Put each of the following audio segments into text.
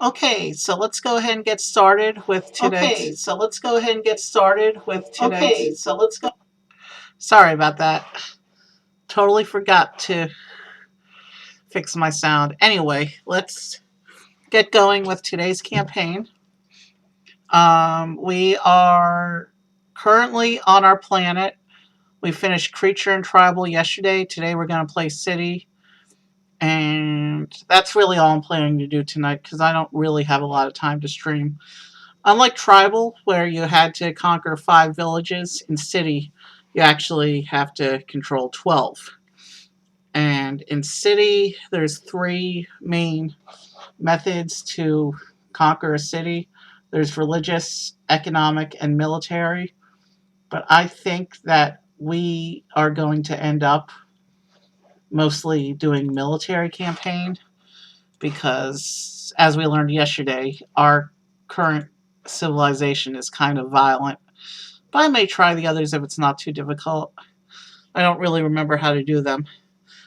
Okay, so let's go ahead and get started with today's. Sorry about that. Totally forgot to fix my sound. Anyway, let's get going with today's campaign. We are currently on our planet. We finished Creature and Tribal yesterday. Today we're going to play City. And that's really all I'm planning to do tonight because I don't really have a lot of time to stream. Unlike Tribal, where you had to conquer 5 villages, in City, you actually have to control 12. And in City, there's 3 main methods to conquer a city. There's religious, economic, and military. But I think that we are going to end up mostly doing military campaign because, as we learned yesterday, our current civilization is kind of violent. But I may try the others if it's not too difficult. I don't really remember how to do them.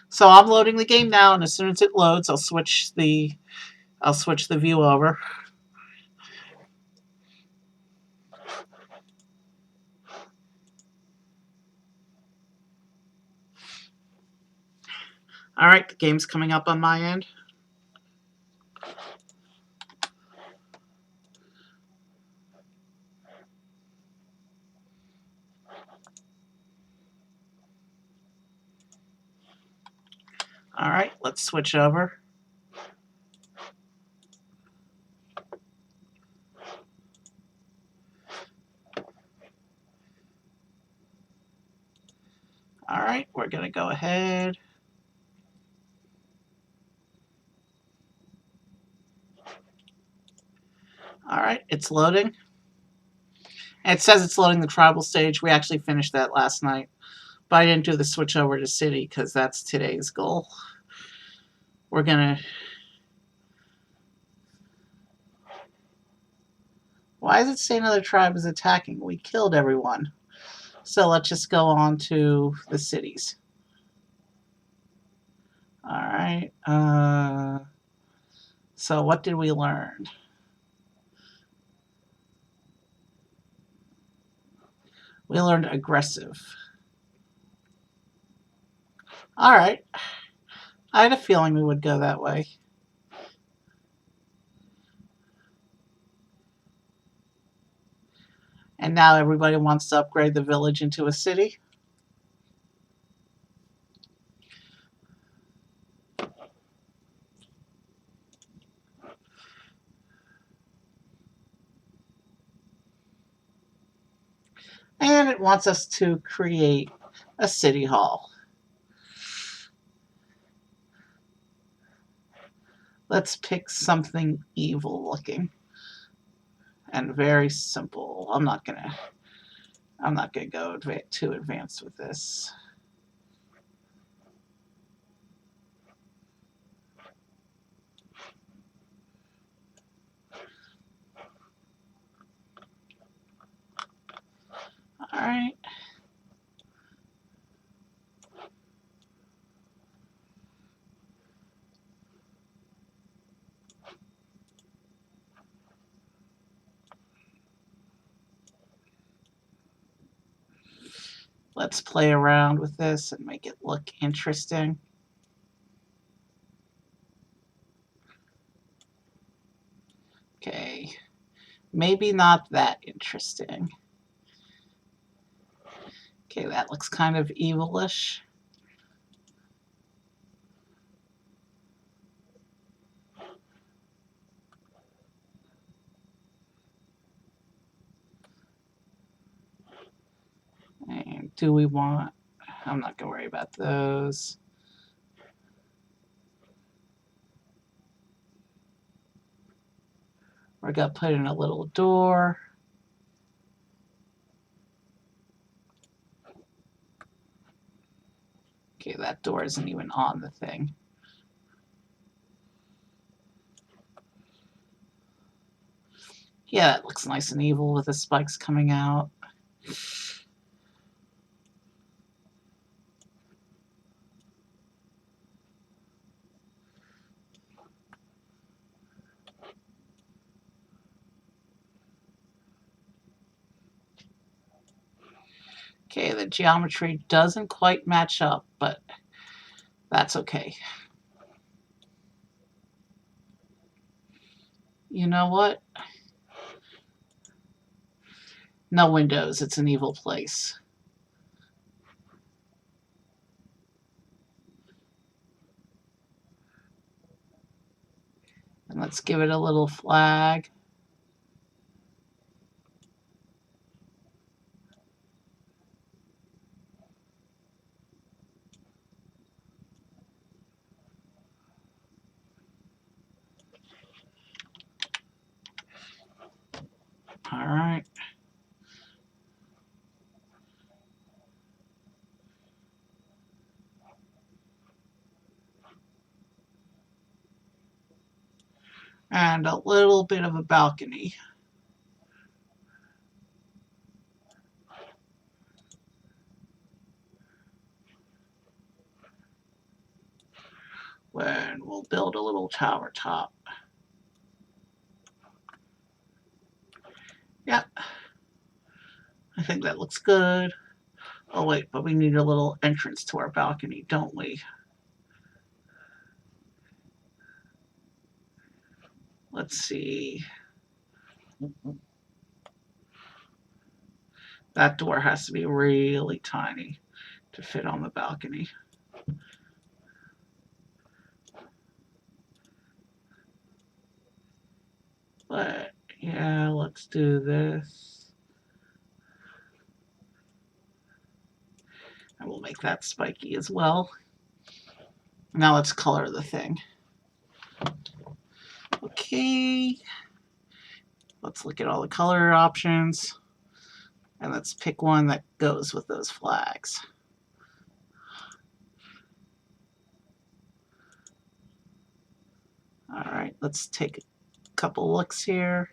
So I'm loading the game now, and as soon as it loads, I'll switch the view over. All right, the game's coming up on my end. All right, let's switch over. All right, we're going to go ahead. All right, it's loading. And it says it's loading the tribal stage. We actually finished that last night. But I didn't do the switch over to city because that's today's goal. We're going to... Why does it say another tribe is attacking? We killed everyone. So let's just go on to the cities. All right. So what did we learn? We learned aggressive. All right. I had a feeling we would go that way. And now everybody wants to upgrade the village into a city. And it wants us to create a city hall. Let's pick something evil looking and very simple. I'm not gonna go too advanced with this. All right. Let's play around with this and make it look interesting. Okay, maybe not that interesting. Okay, that looks kind of evilish. And do we want... I'm not going to worry about those. We're going to put in a little door. Okay, that door isn't even on the thing. Yeah, it looks nice and evil with the spikes coming out. the geometry doesn't quite match up, but that's okay. You know what? No windows. It's an evil place. And let's give it a little flag. All right. And a little bit of a balcony. And we'll build a little tower top. Yep. I think that looks good. Oh wait, but we need a little entrance to our balcony, don't we? Let's see. That door has to be really tiny to fit on the balcony. But yeah, let's do this. And we'll make that spiky as well. Now let's color the thing. Okay. Let's look at all the color options. And let's pick one that goes with those flags. All right, let's take a couple looks here.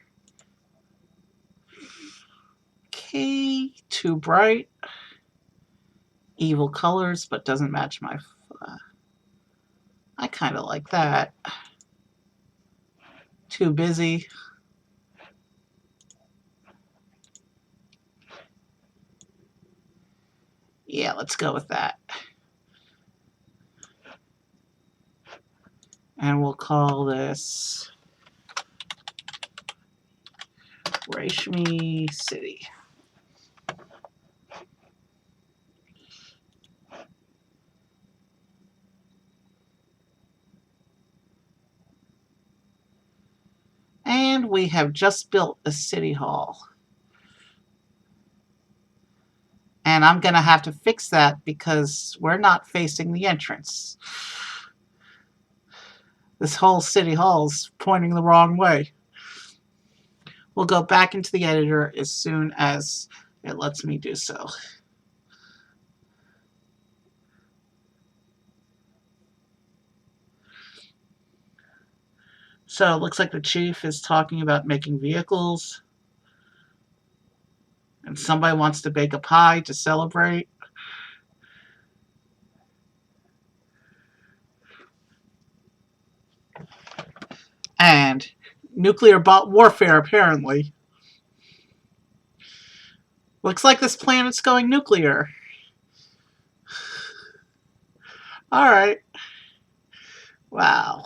Okay, too bright. Evil colors, but doesn't match my flag. I kind of like that. Too busy. Yeah, let's go with that. And we'll call this Rashmi City. And we have just built a city hall. And I'm going to have to fix that because we're not facing the entrance. This whole city hall is pointing the wrong way. We'll go back into the editor as soon as it lets me do so. So it looks like the chief is talking about making vehicles. And somebody wants to bake a pie to celebrate. And nuclear warfare, apparently. Looks like this planet's going nuclear. All right. Wow.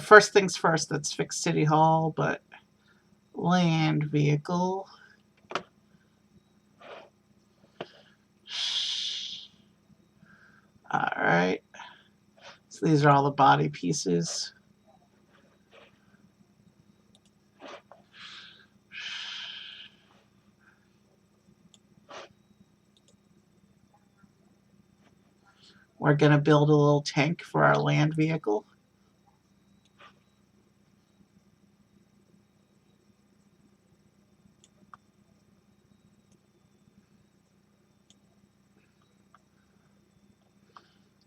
First things first, let's fix City Hall, but land vehicle. All right. So these are all the body pieces. We're going to build a little tank for our land vehicle.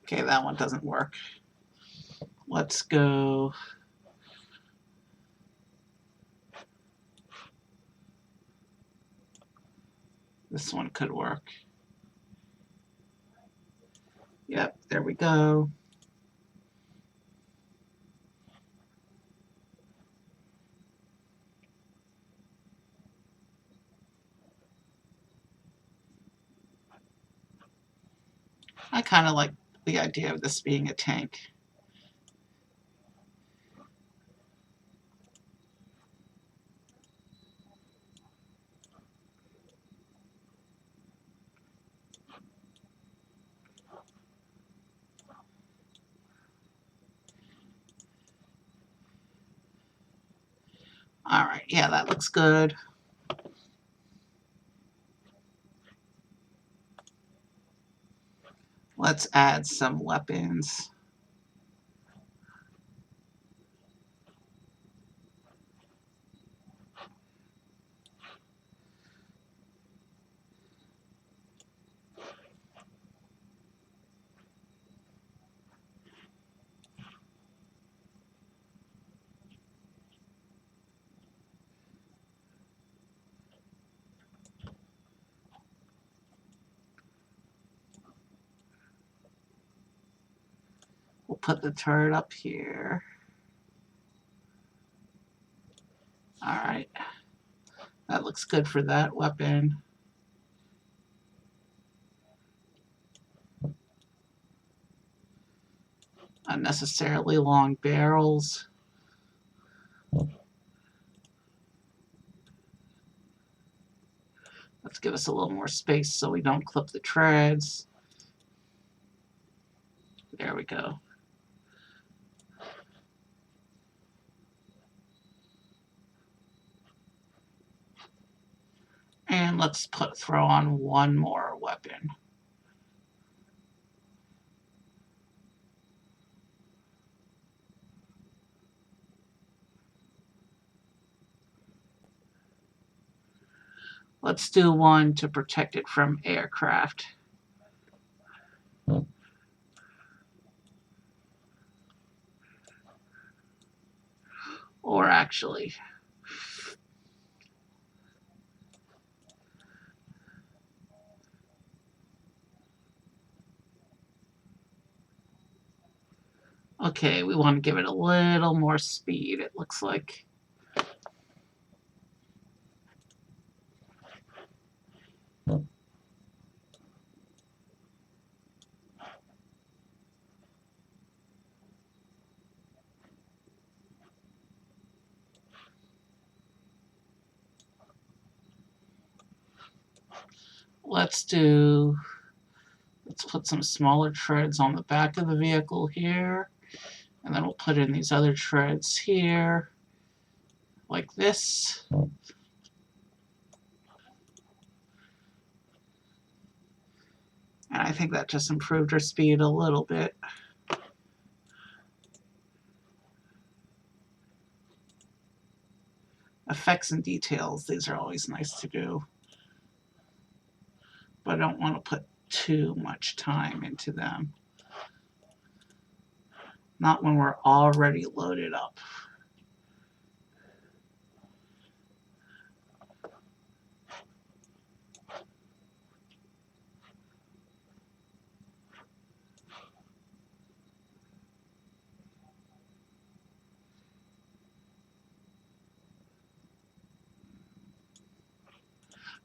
Okay, that one doesn't work. Let's go. This one could work. Yep, there we go. I kind of like the idea of this being a tank. All right, yeah, that looks good. Let's add some weapons. We'll put the turret up here. All right, that looks good for that weapon. Unnecessarily long barrels. Let's give us a little more space so we don't clip the treads. There we go. And let's throw on one more weapon. Let's do one to protect it from aircraft. Or actually, okay, we want to give it a little more speed, it looks like. Let's put some smaller treads on the back of the vehicle here. And then we'll put in these other treads here, like this. And I think that just improved our speed a little bit. Effects and details, these are always nice to do. But I don't want to put too much time into them. Not when we're already loaded up.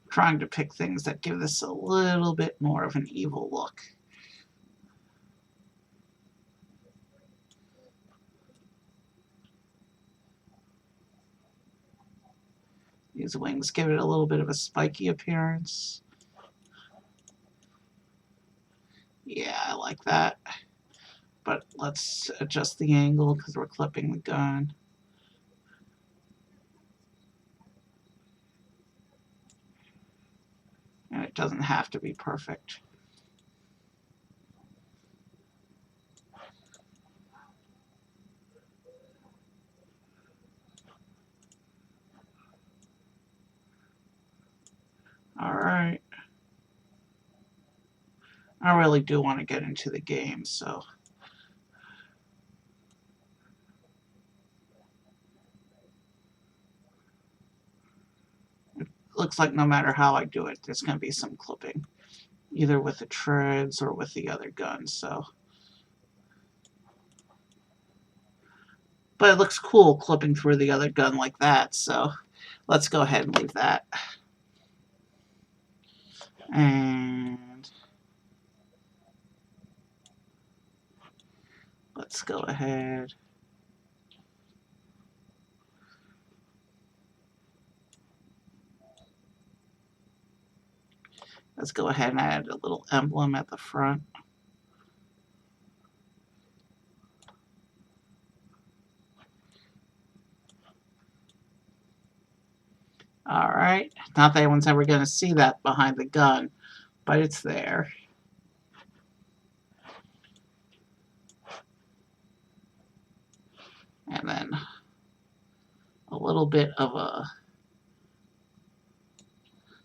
Trying to pick things that give this a little bit more of an evil look. These wings give it a little bit of a spiky appearance. Yeah, I like that. But let's adjust the angle because we're clipping the gun. And it doesn't have to be perfect. All right. I really do want to get into the game, so. It looks like no matter how I do it, there's going to be some clipping, either with the treads or with the other guns, so. But it looks cool clipping through the other gun like that, so let's go ahead and leave that. And let's go ahead. Let's go ahead and add a little emblem at the front. All right, not that anyone's ever going to see that behind the gun, but it's there. And then a little bit of a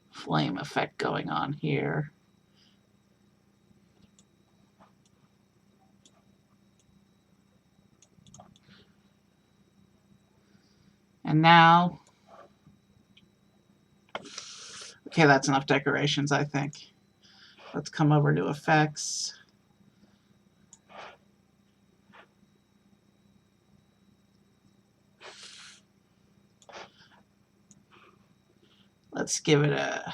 flame effect going on here. And now, okay, that's enough decorations, I think. Let's come over to effects. Let's give it a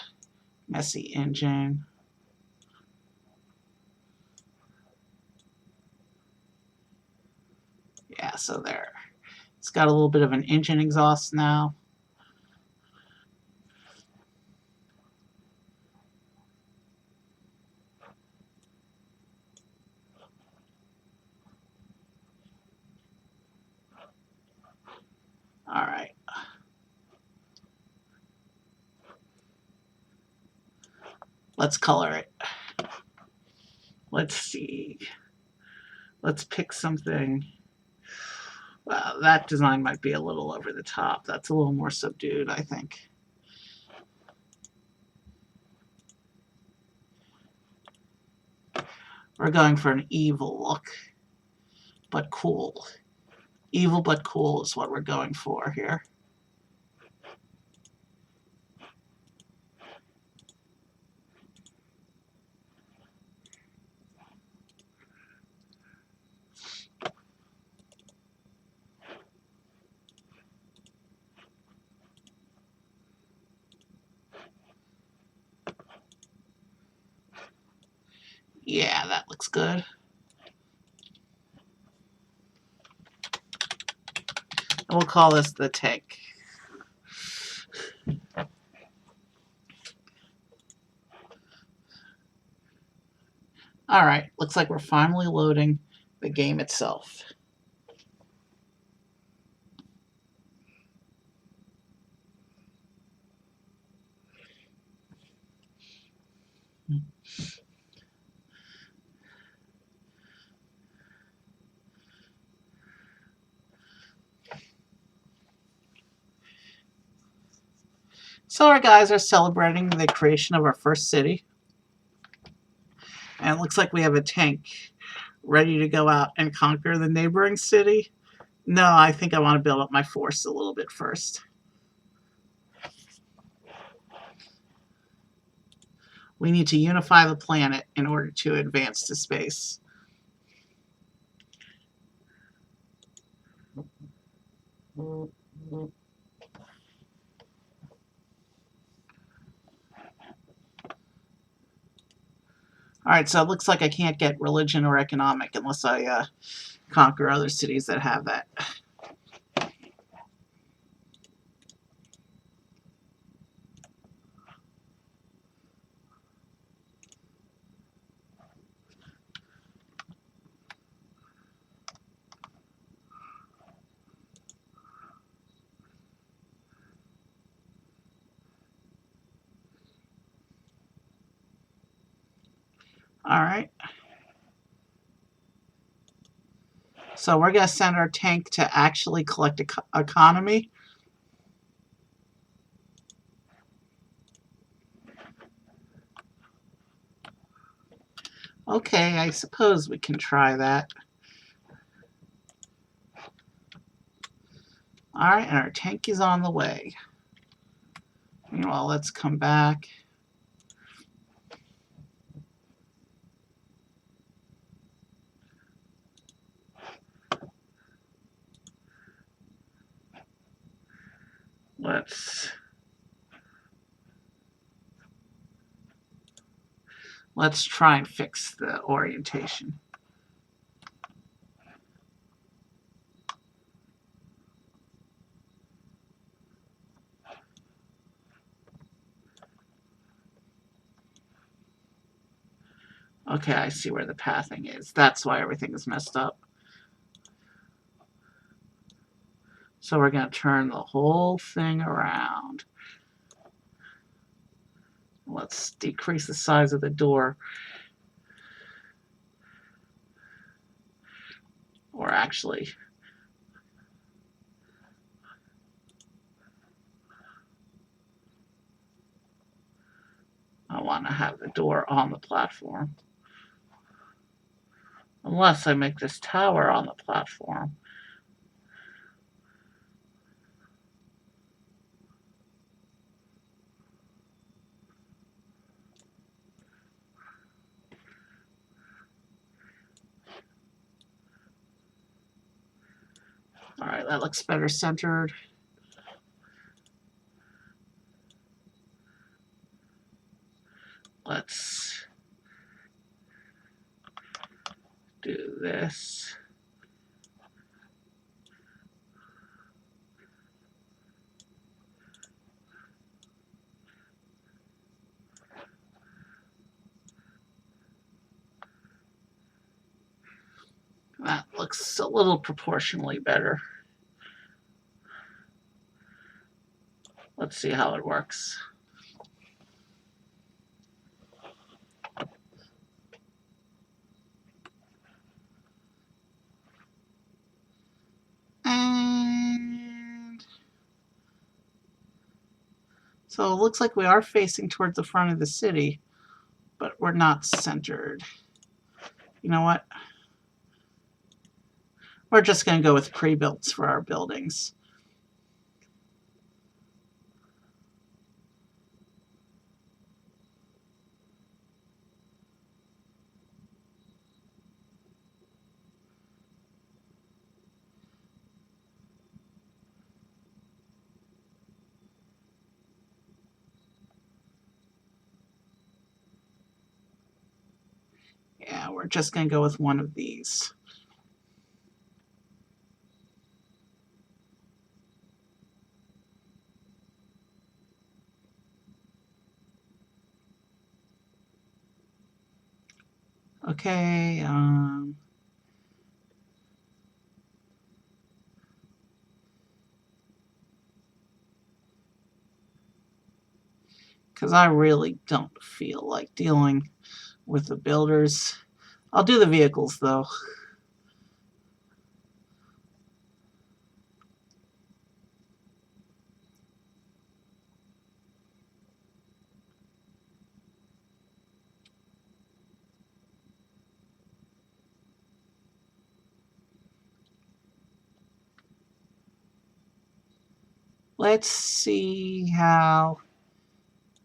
messy engine. Yeah, so there. It's got a little bit of an engine exhaust now. All right. Let's color it. Let's see. Let's pick something. Well, that design might be a little over the top. That's a little more subdued, I think. We're going for an evil look, but cool. Evil but cool is what we're going for here. Yeah, that looks good. And we'll call this the tank. All right, looks like we're finally loading the game itself. So our guys are celebrating the creation of our first city. And it looks like we have a tank ready to go out and conquer the neighboring city. No, I think I want to build up my force a little bit first. We need to unify the planet in order to advance to space. All right, so it looks like I can't get religion or economic unless I conquer other cities that have that. All right. So we're going to send our tank to actually collect economy. Okay, I suppose we can try that. All right, and our tank is on the way. Meanwhile, let's come back. Let's try and fix the orientation. Okay, I see where the pathing is. That's why everything is messed up. So we're going to turn the whole thing around. Let's decrease the size of the door. Or actually, I want to have the door on the platform. Unless I make this tower on the platform. All right, that looks better centered. Let's do this. That looks a little proportionally better. Let's see how it works. And so it looks like we are facing towards the front of the city, but we're not centered. You know what? We're just going to go with pre-builts for our buildings. Yeah, we're just going to go with one of these. Okay, because I really don't feel like dealing with the builders. I'll do the vehicles though. Let's see how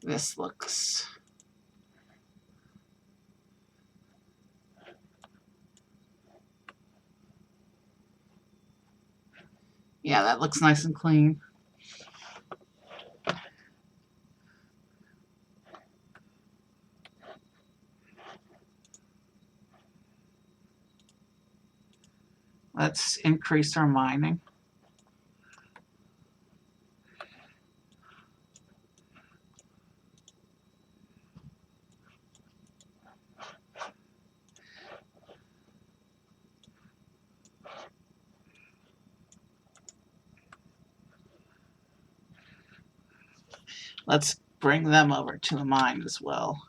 this looks. Yeah, that looks nice and clean. Let's increase our mining. Let's bring them over to the mine as well.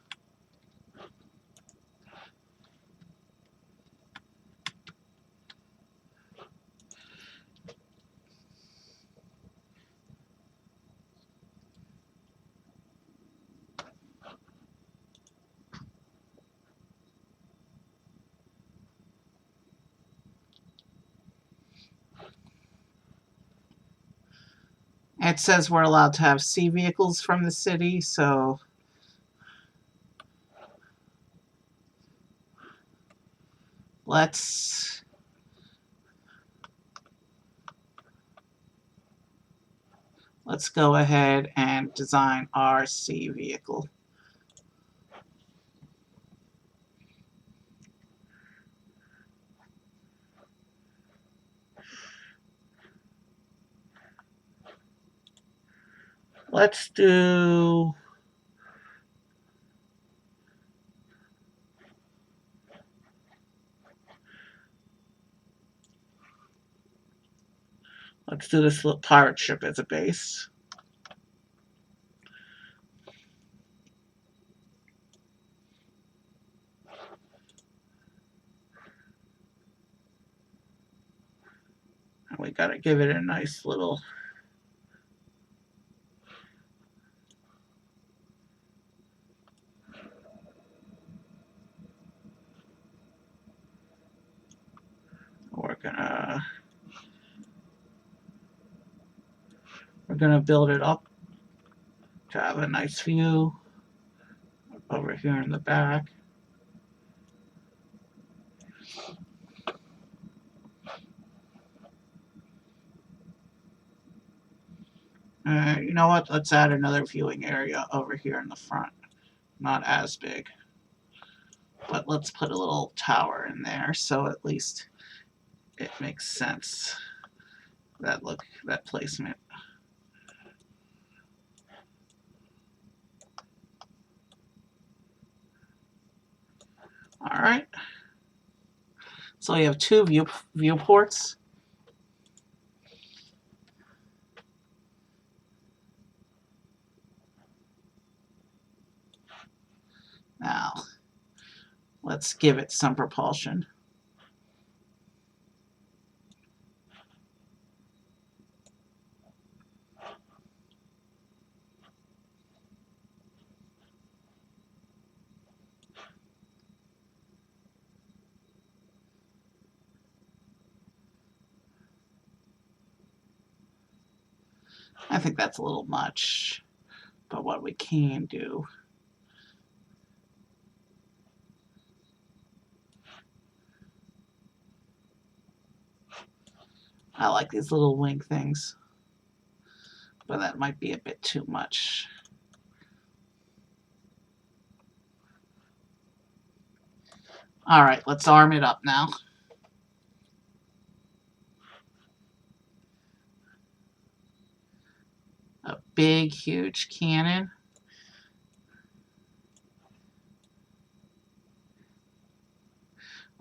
It says we're allowed to have sea vehicles from the city, so let's go ahead and design our sea vehicle. Let's do Let's do this little pirate ship as a base. And we gotta give it a nice little... We're gonna build it up to have a nice view over here in the back. You know what? Let's add another viewing area over here in the front. Not as big. But let's put a little tower in there so at least it makes sense. That placement. Alright. So we have two viewports. Now, let's give it some propulsion. I think that's a little much, but what we can do... I like these little wing things, but that might be a bit too much. Alright, let's arm it up now. A big, huge cannon.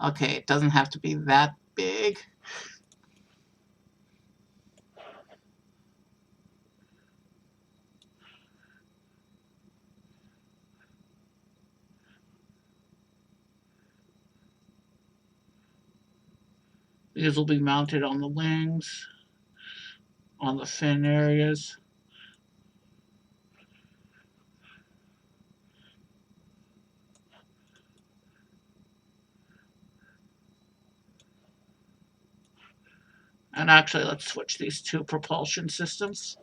Okay, it doesn't have to be that big. These will be mounted on the wings, on the fin areas. And actually, let's switch these two propulsion systems.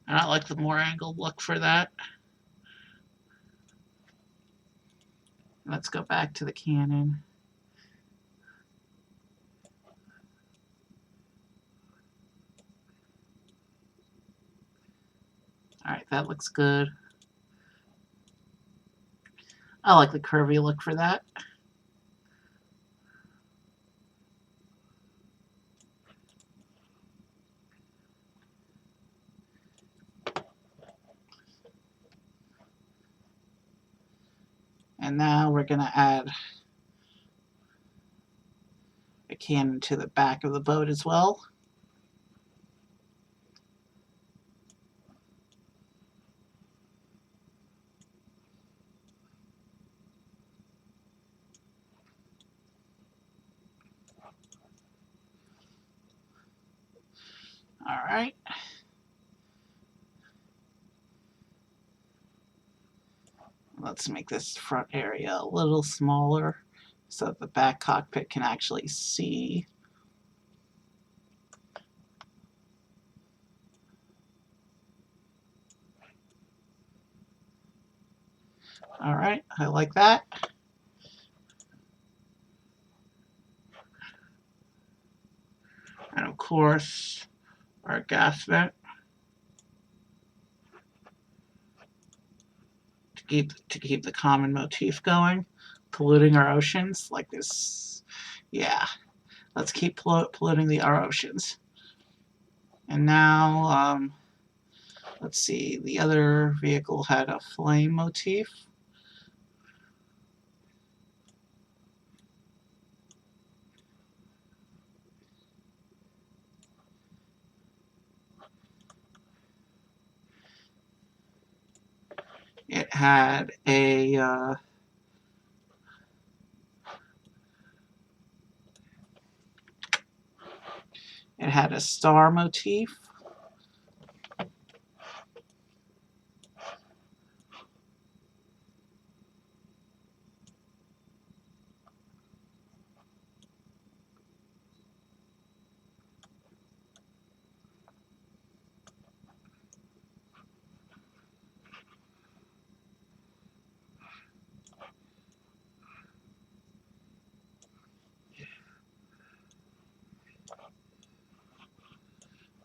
And I like the more angled look for that. Let's go back to the cannon. Alright, that looks good. I like the curvy look for that. And now we're going to add a cannon to the back of the boat as well. Alright. Let's make this front area a little smaller so that the back cockpit can actually see. Alright, I like that. And of course, our gas vent to keep the common motif going, polluting our oceans like this. Yeah, let's keep polluting our oceans. And now, let's see, the other vehicle had a flame motif. It had a star motif.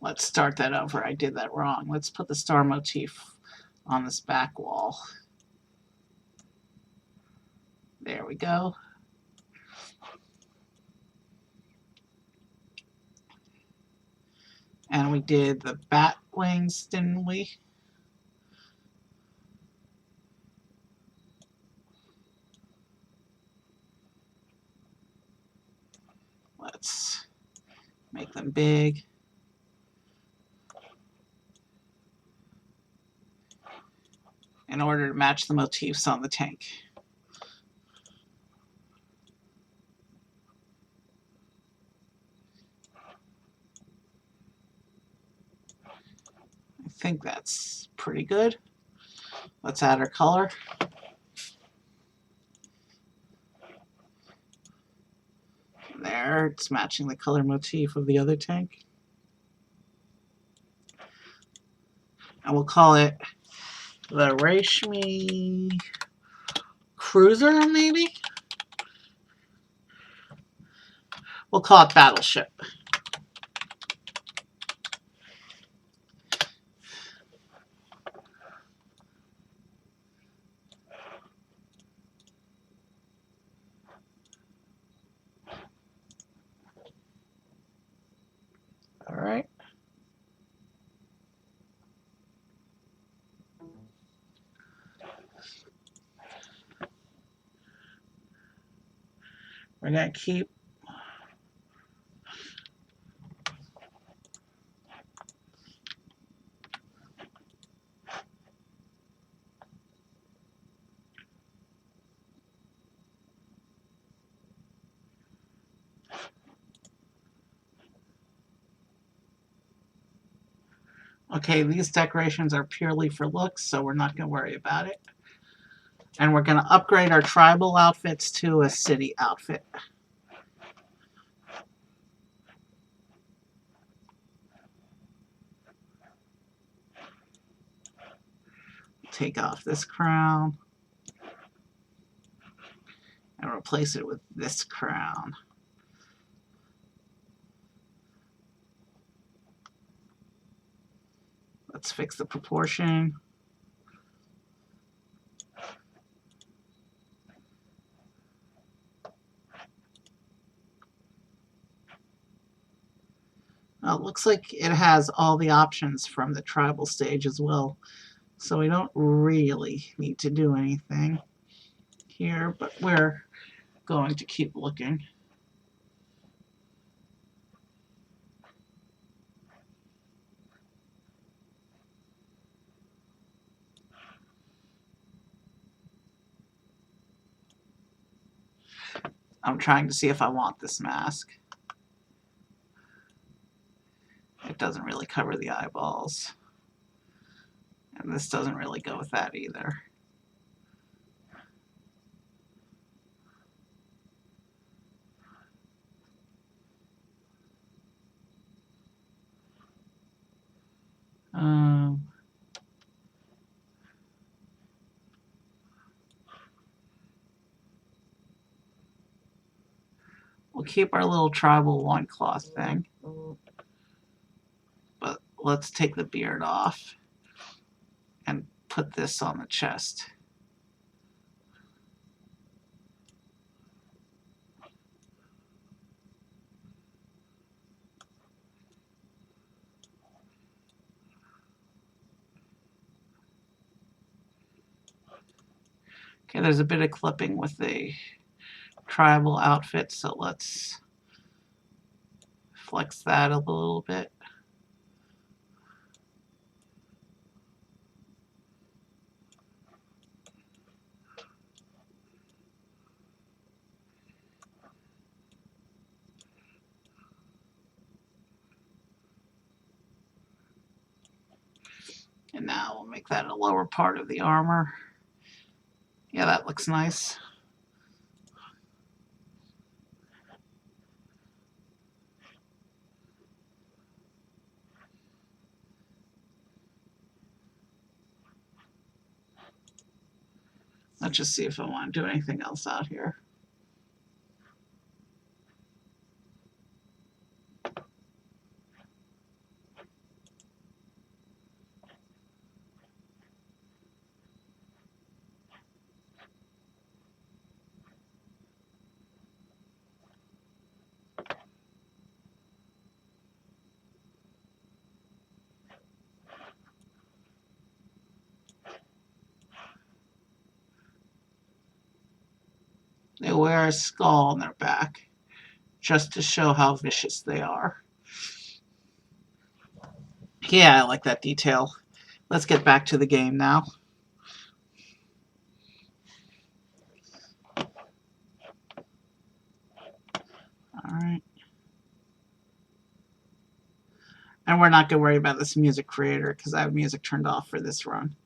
Let's start that over. I did that wrong. Let's put the star motif on this back wall. There we go. And we did the bat wings, didn't we? Let's make them big. In order to match the motifs on the tank. I think that's pretty good. Let's add our color. There, it's matching the color motif of the other tank. And we'll call it the Rashmi Cruiser, maybe? We'll call it Battleship. All right. We're going to keep okay, these decorations are purely for looks, so we're not going to worry about it. And we're going to upgrade our tribal outfits to a city outfit. Take off this crown and replace it with this crown. Let's fix the proportion. Well, it looks like it has all the options from the tribal stage as well. So we don't really need to do anything here, but we're going to keep looking. I'm trying to see if I want this mask. It doesn't really cover the eyeballs. And this doesn't really go with that either. We'll keep our little tribal loincloth thing. But let's take the beard off and put this on the chest. Okay, there's a bit of clipping with the tribal outfit, so let's flex that a little bit. And now we'll make that a lower part of the armor. Yeah, that looks nice. Let's just see if I want to do anything else out here. They wear a skull on their back just to show how vicious they are. Yeah, I like that detail. Let's get back to the game now. Alright. And we're not going to worry about this music creator because I have music turned off for this run.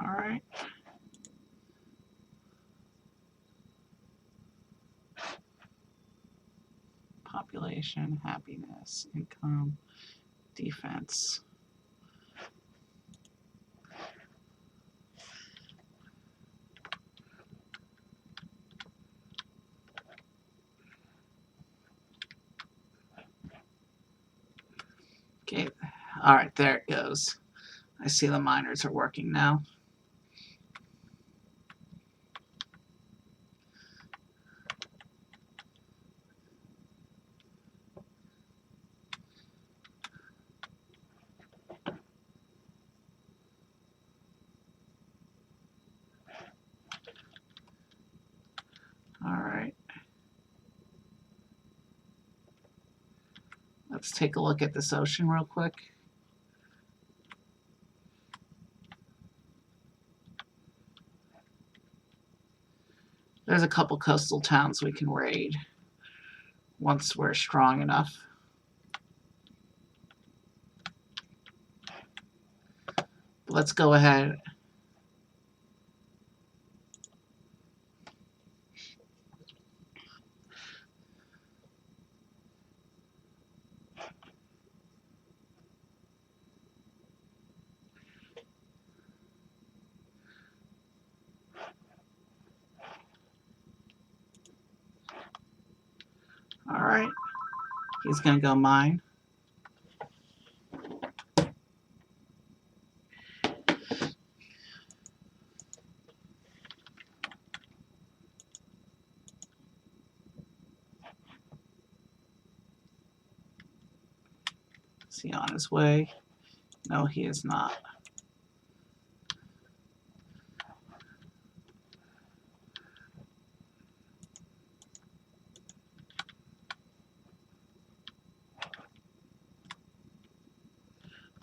Alright. Population, happiness, income, defense. Okay, alright, there it goes. I see the miners are working now. Alright. Let's take a look at this ocean real quick. There's a couple coastal towns we can raid once we're strong enough. Let's go ahead. Alright. He's going to go mine. Is he on his way? No, he is not.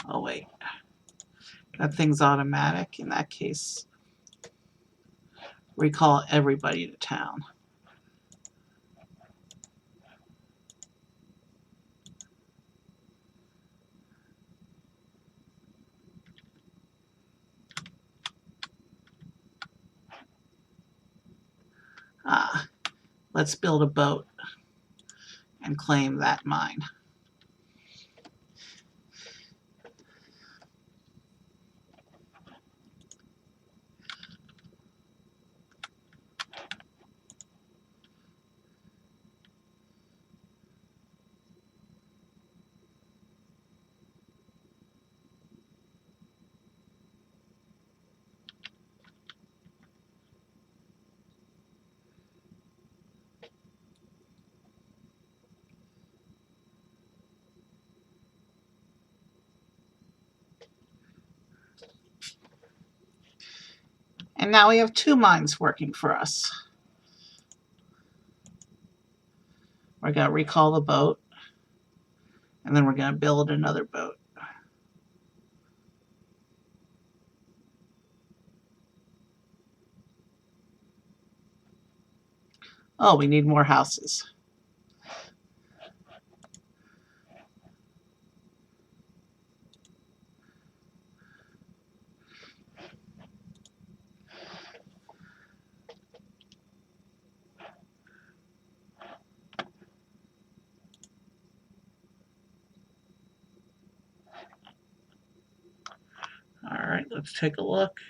Oh, wait. That thing's automatic. In that case, recall everybody to town. Let's build a boat and claim that mine. And now we have 2 mines working for us. We're going to recall the boat. And then we're going to build another boat. Oh, we need more houses. All right, let's take a look.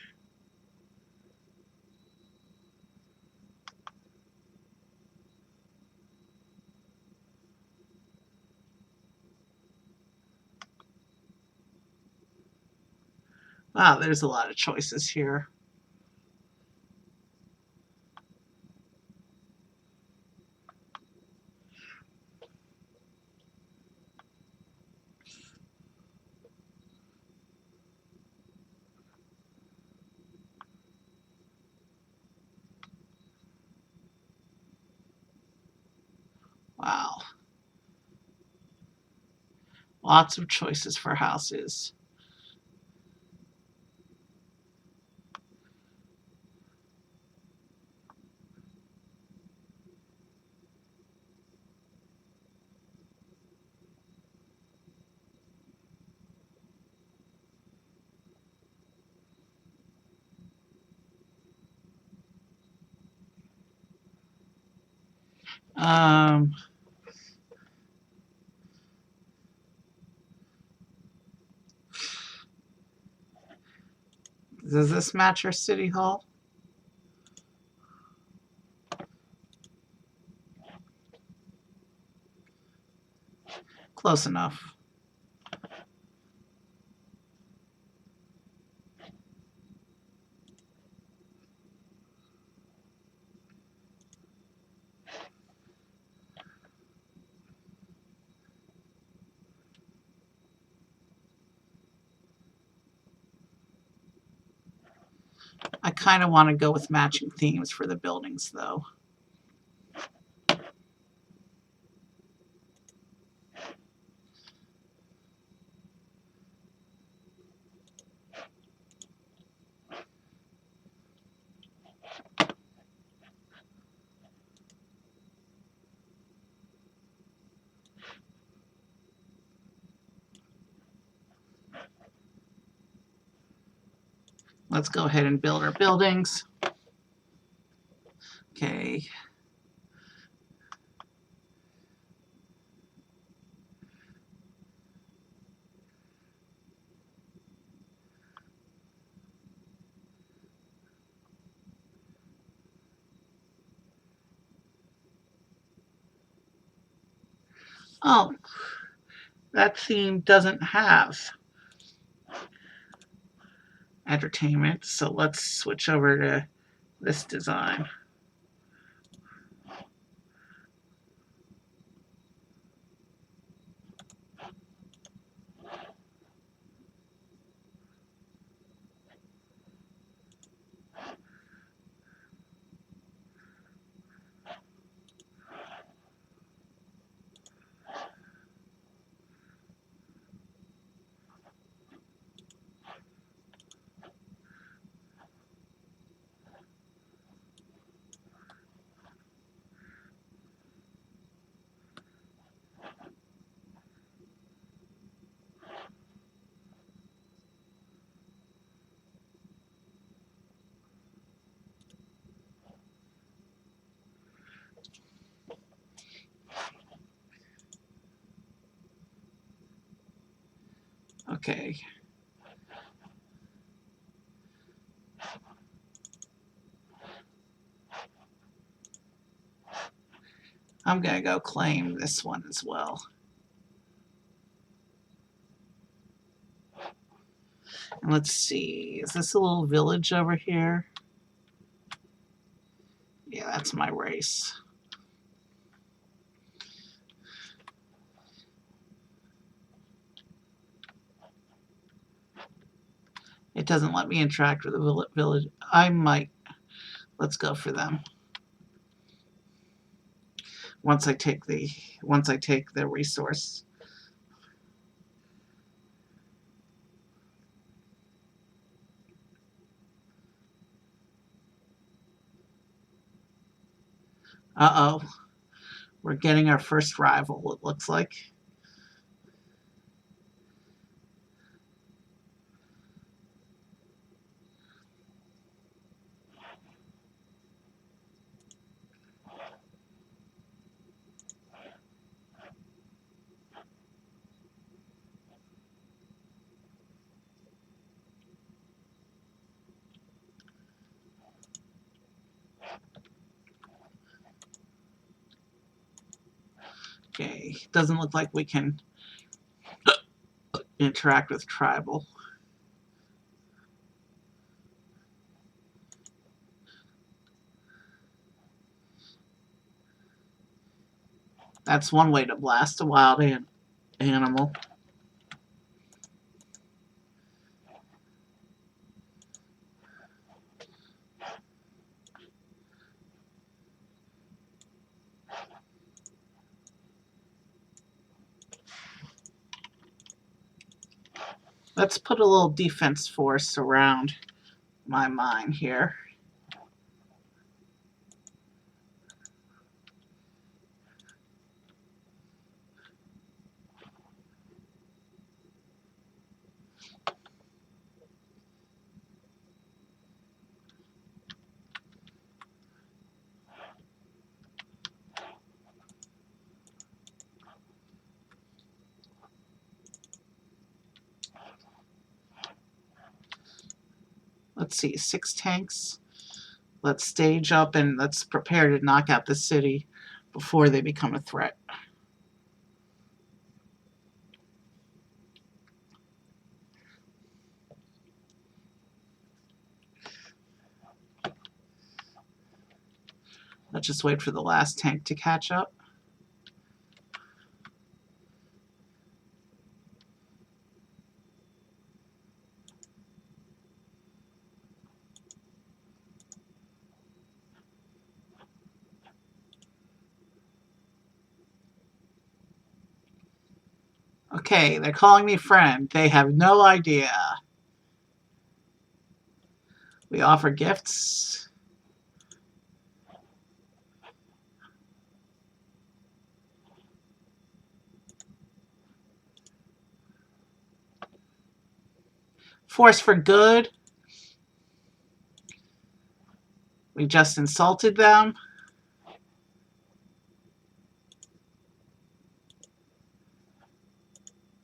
Wow, there's a lot of choices here. Wow. Lots of choices for houses. Um, does this match our city hall? Close enough. I kind of want to go with matching themes for the buildings, though. Let's go ahead and build our buildings. Okay. Oh, that theme doesn't have entertainment, so let's switch over to this design. Okay. I'm going to go claim this one as well. And let's see, is this a little village over here? Yeah, that's my race. It doesn't let me interact with the village. I might. Let's go for them. Once I take the resource. Uh-oh. We're getting our first rival, it looks like. Okay, doesn't look like we can interact with tribal. That's one way to blast a wild animal. Let's put a little defense force around my mine here. Let's see, 6 tanks. Let's stage up and let's prepare to knock out the city before they become a threat. Let's just wait for the last tank to catch up. Okay, they're calling me friend. They have no idea. We offer gifts. Force for good. We just insulted them.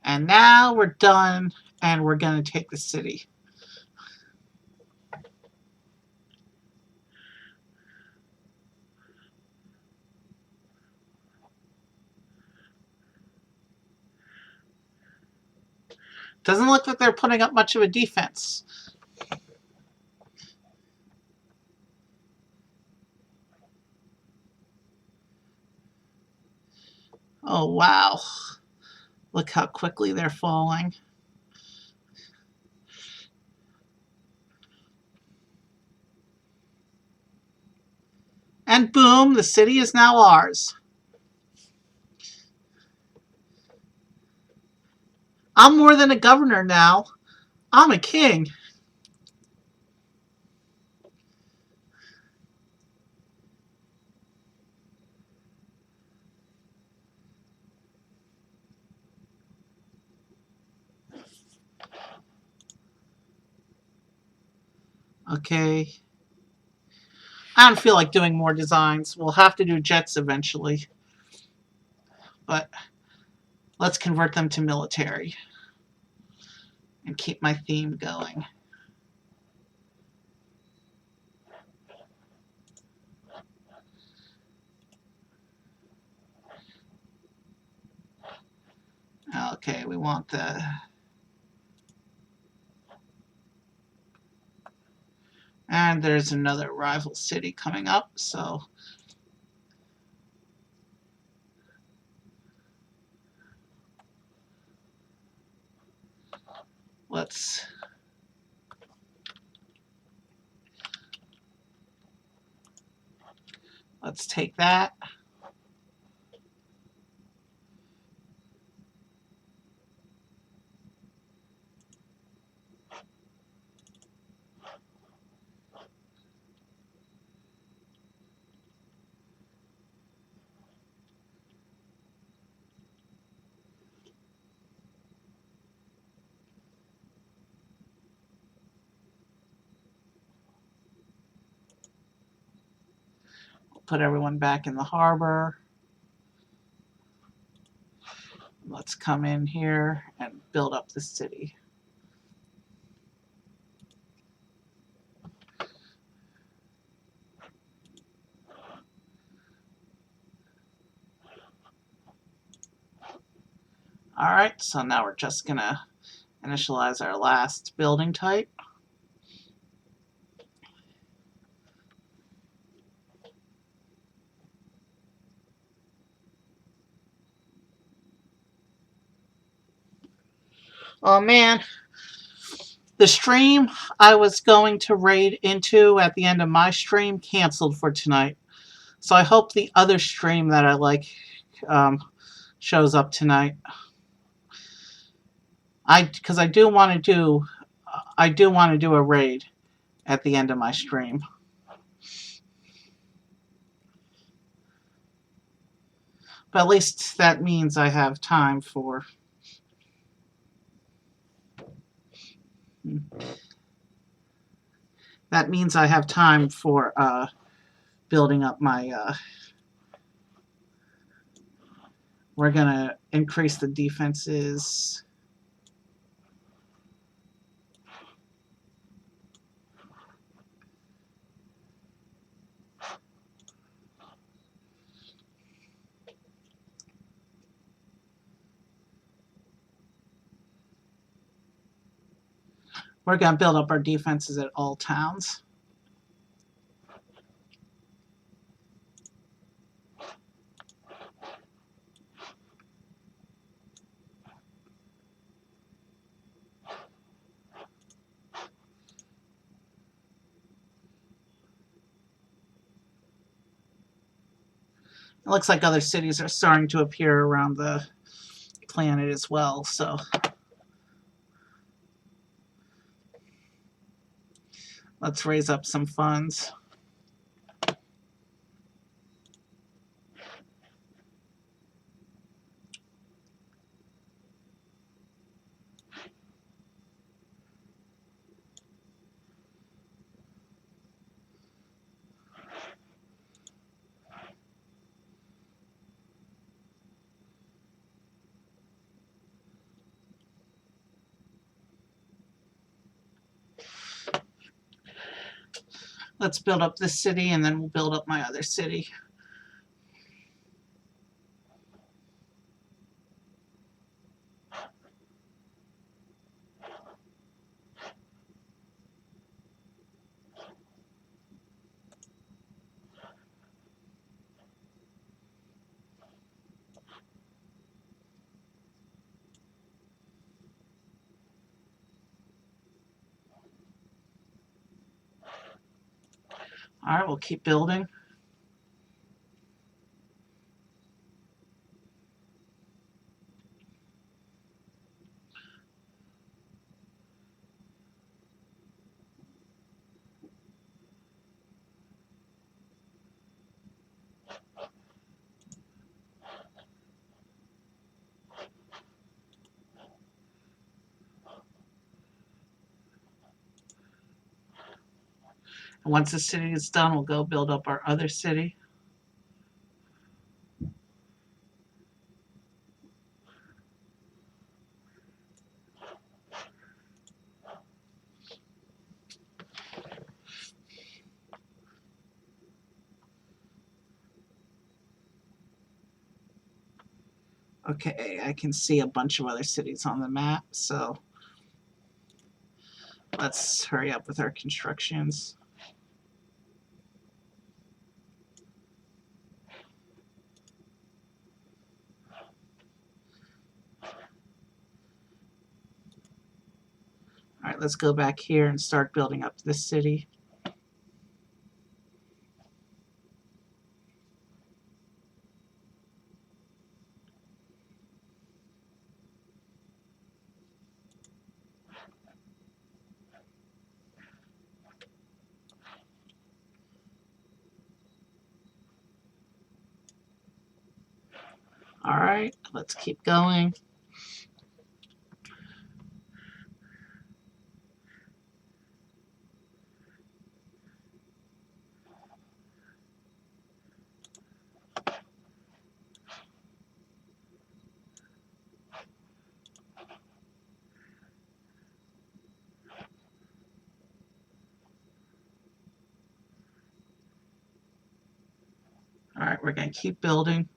And now we're done and we're going to take the city. Doesn't look like they're putting up much of a defense. Oh, wow. Look how quickly they're falling. And boom, the city is now ours. I'm more than a governor now. I'm a king. Okay. I don't feel like doing more designs. We'll have to do jets eventually. But let's convert them to military and keep my theme going. Okay, we want the... And there's another rival city coming up, so... Let's take that. Put everyone back in the harbor. Let's come in here and build up the city. All right, so now we're just gonna initialize our last building type. Oh man, the stream I was going to raid into at the end of my stream canceled for tonight. So I hope the other stream that I like shows up tonight. Because I do want to do a raid at the end of my stream. But at least that means I have time for building up my we're gonna increase the defenses. We're gonna build up our defenses at all towns. It looks like other cities are starting to appear around the planet as well, so let's raise up some funds. Let's build up this city and then we'll build up my other city. All right, we'll keep building. And once the city is done, we'll go build up our other city. Okay, I can see a bunch of other cities on the map, so let's hurry up with our constructions. All right, let's go back here and start building up this city. All right, let's keep going. Alright, we're going to keep building.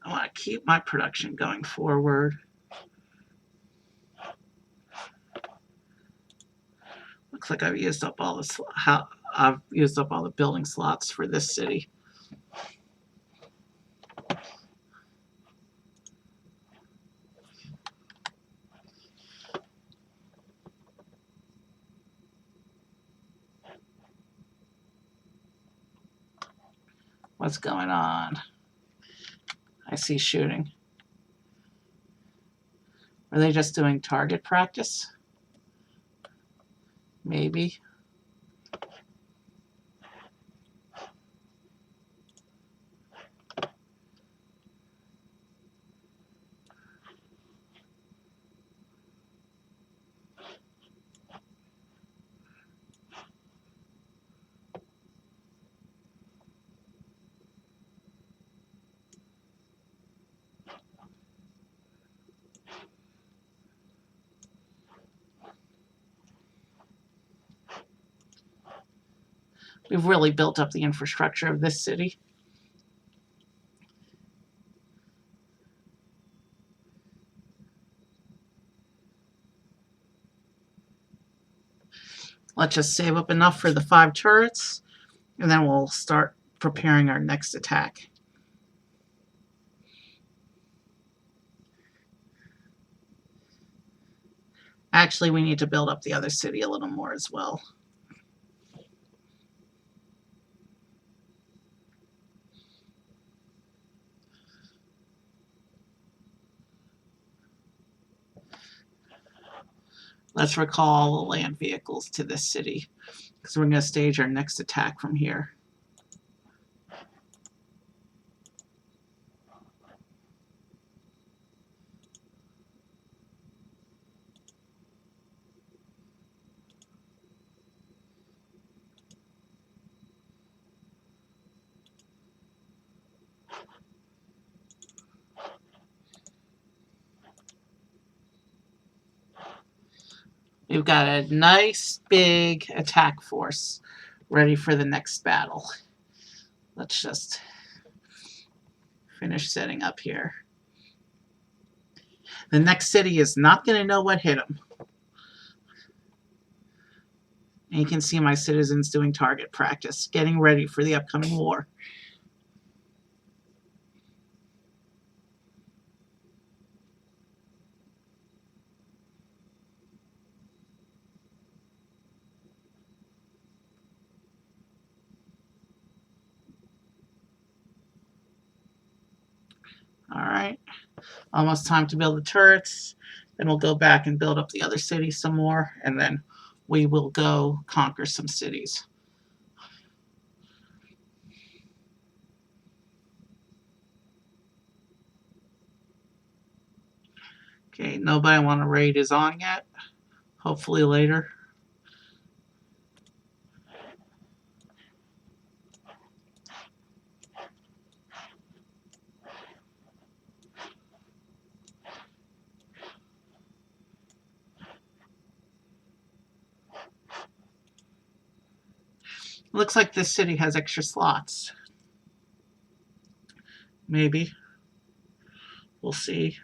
I want to keep my production going forward. Looks like I've used up all the building slots for this city. What's going on? I see shooting. Are they just doing target practice? Maybe. We've really built up the infrastructure of this city. Let's just save up enough for the 5 turrets, and then we'll start preparing our next attack. Actually, we need to build up the other city a little more as well. Let's recall the land vehicles to this city, because we're going to stage our next attack from here. We've got a nice big attack force ready for the next battle. Let's just finish setting up here. The next city is not going to know what hit them. And you can see my citizens doing target practice, getting ready for the upcoming war. All right, almost time to build the turrets. Then we'll go back and build up the other cities some more, and then we will go conquer some cities. Okay, nobody want to raid is on yet. Hopefully later. Looks like this city has extra slots. Maybe. We'll see.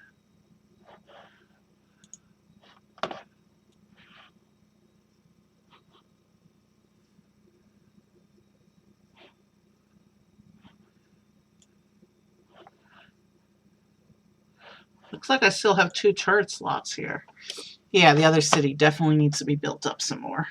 Looks like I still have 2 turret slots here. Yeah, the other city definitely needs to be built up some more.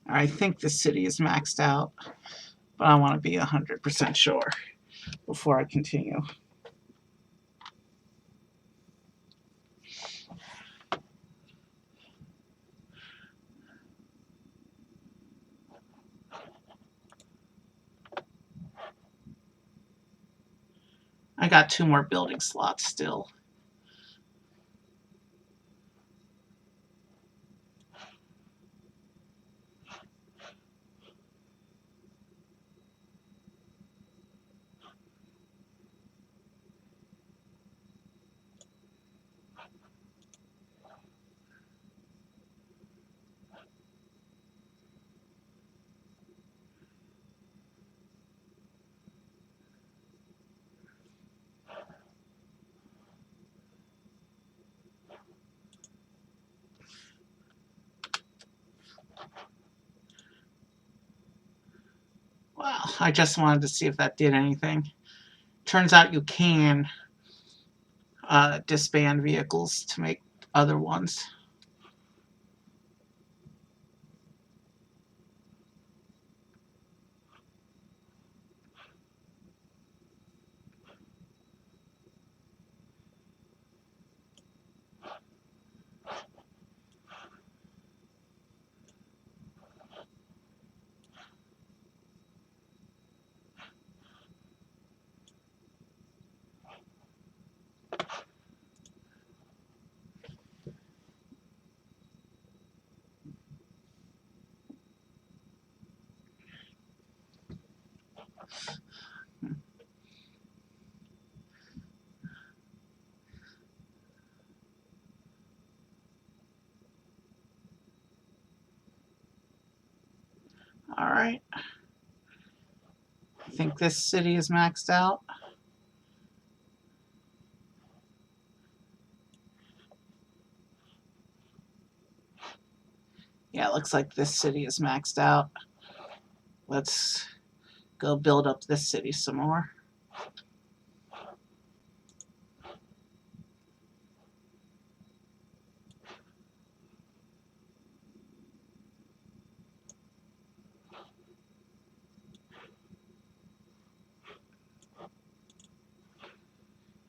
I think the city is maxed out, but I want to be 100% sure before I continue. I got 2 more building slots still. Well, I just wanted to see if that did anything. Turns out you can disband vehicles to make other ones. All right. I think this city is maxed out. Yeah, it looks like this city is maxed out. Let's go build up this city some more.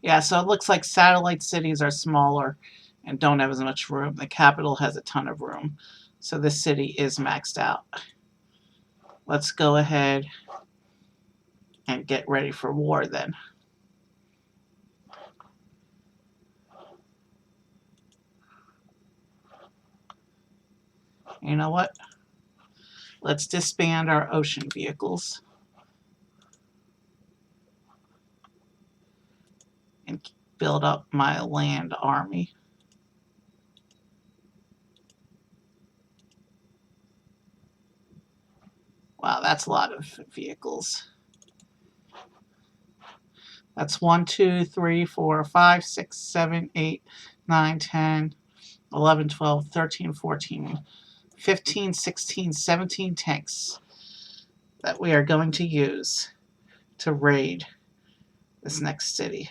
Yeah, so it looks like satellite cities are smaller and don't have as much room. The capital has a ton of room. So this city is maxed out. Let's go ahead and get ready for war then. You know what? Let's disband our ocean vehicles and build up my land army. Wow, that's a lot of vehicles. That's 1, 2, 3, 4, 5, 6, 7, 8, 9, 10, 11, 12, 13, 14, 15, 16, 17 tanks that we are going to use to raid this next city.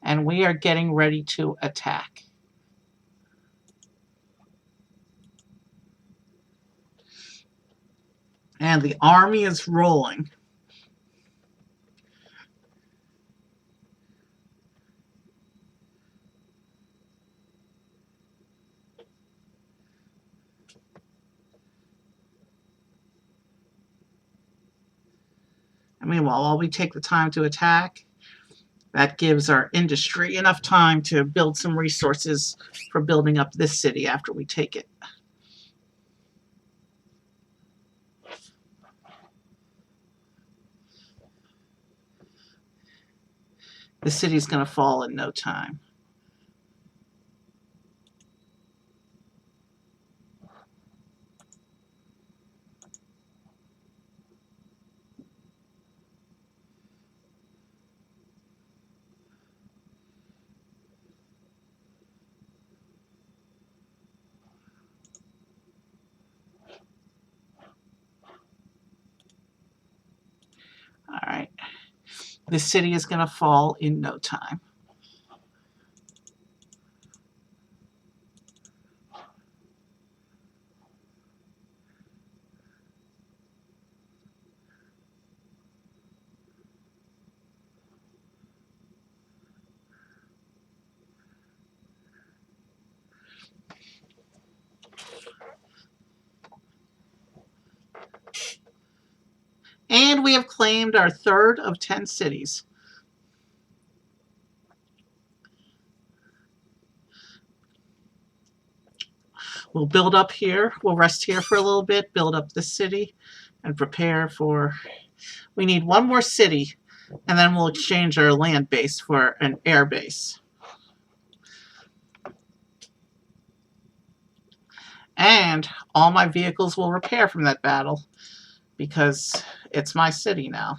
And we are getting ready to attack. And the army is rolling. And meanwhile, while we take the time to attack, that gives our industry enough time to build some resources for building up this city after we take it. The city's going to fall in no time. This city is going to fall in no time. And we have claimed our third of 10 cities. We'll build up here. We'll rest here for a little bit, build up this city, and prepare for... We need one more city, and then we'll exchange our land base for an air base. And all my vehicles will repair from that battle, because it's my city now.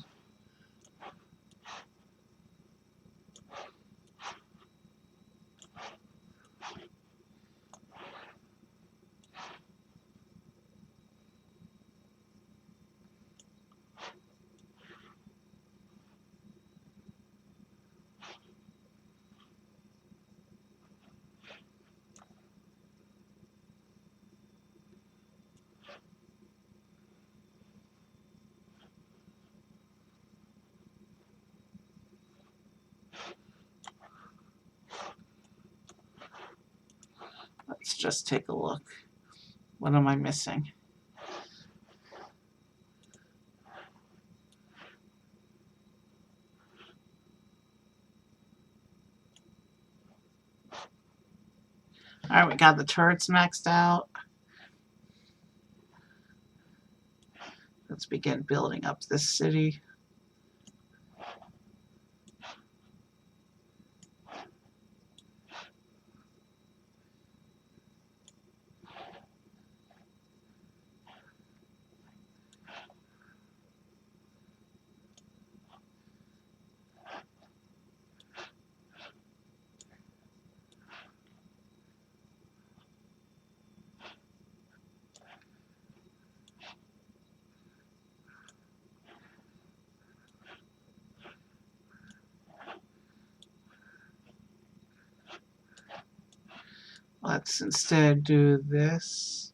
Let's just take a look. What am I missing? All right, we got the turrets maxed out. Let's begin building up this city. Let's instead do this.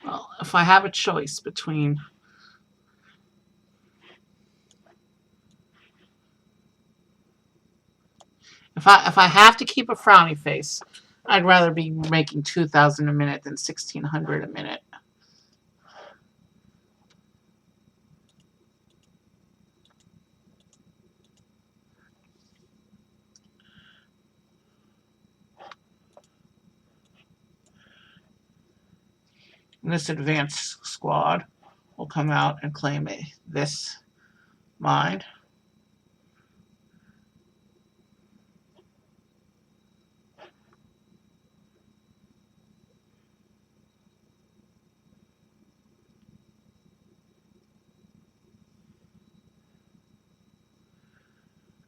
Well, if I have a choice between... If I have to keep a frowny face, I'd rather be making 2,000 a minute than 1,600 a minute. And this advanced squad will come out and claim this mine.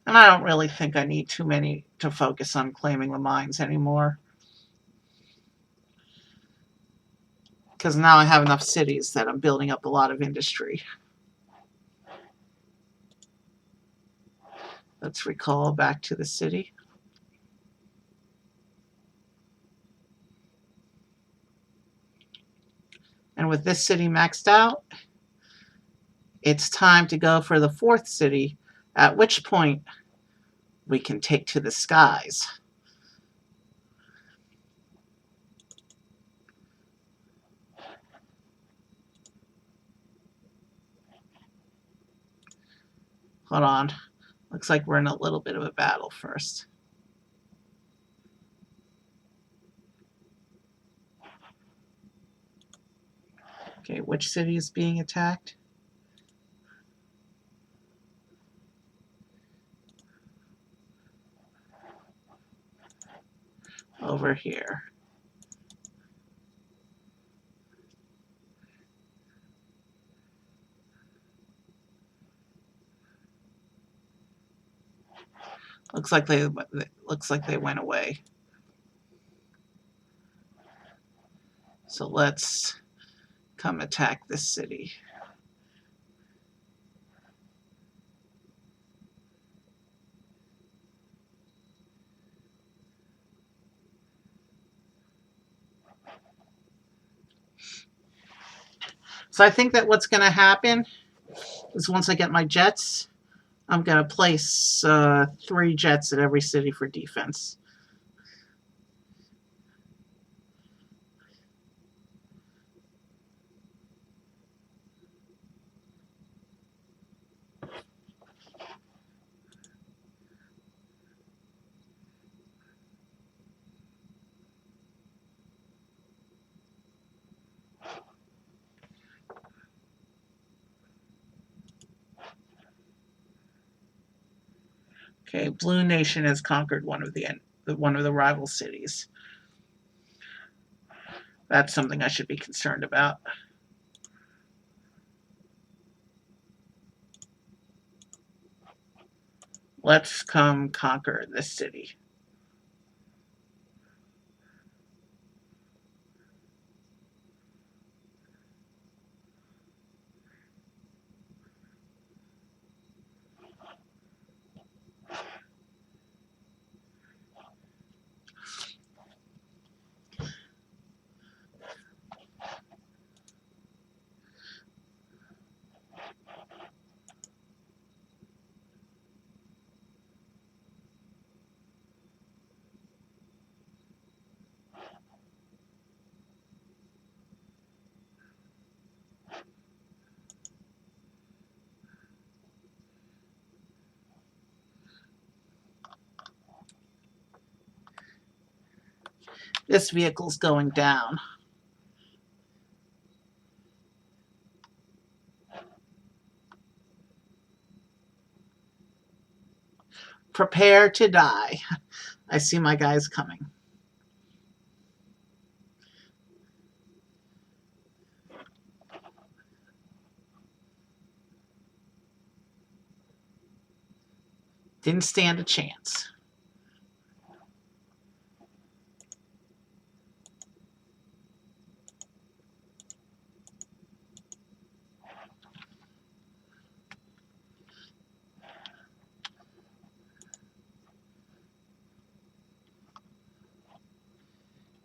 And I don't really think I need too many to focus on claiming the mines anymore. Because now I have enough cities that I'm building up a lot of industry. Let's recall back to the city. And with this city maxed out, it's time to go for the fourth city, at which point we can take to the skies. Hold on. Looks like we're in a little bit of a battle first. Okay, which city is being attacked? Over here. Looks like they went away. So let's come attack this city. So I think that what's going to happen is once I get my jets, I'm going to place 3 jets at every city for defense. Okay, Blue Nation has conquered one of the rival cities. That's something I should be concerned about. Let's come conquer this city. This vehicle's going down. Prepare to die. I see my guys coming. Didn't stand a chance.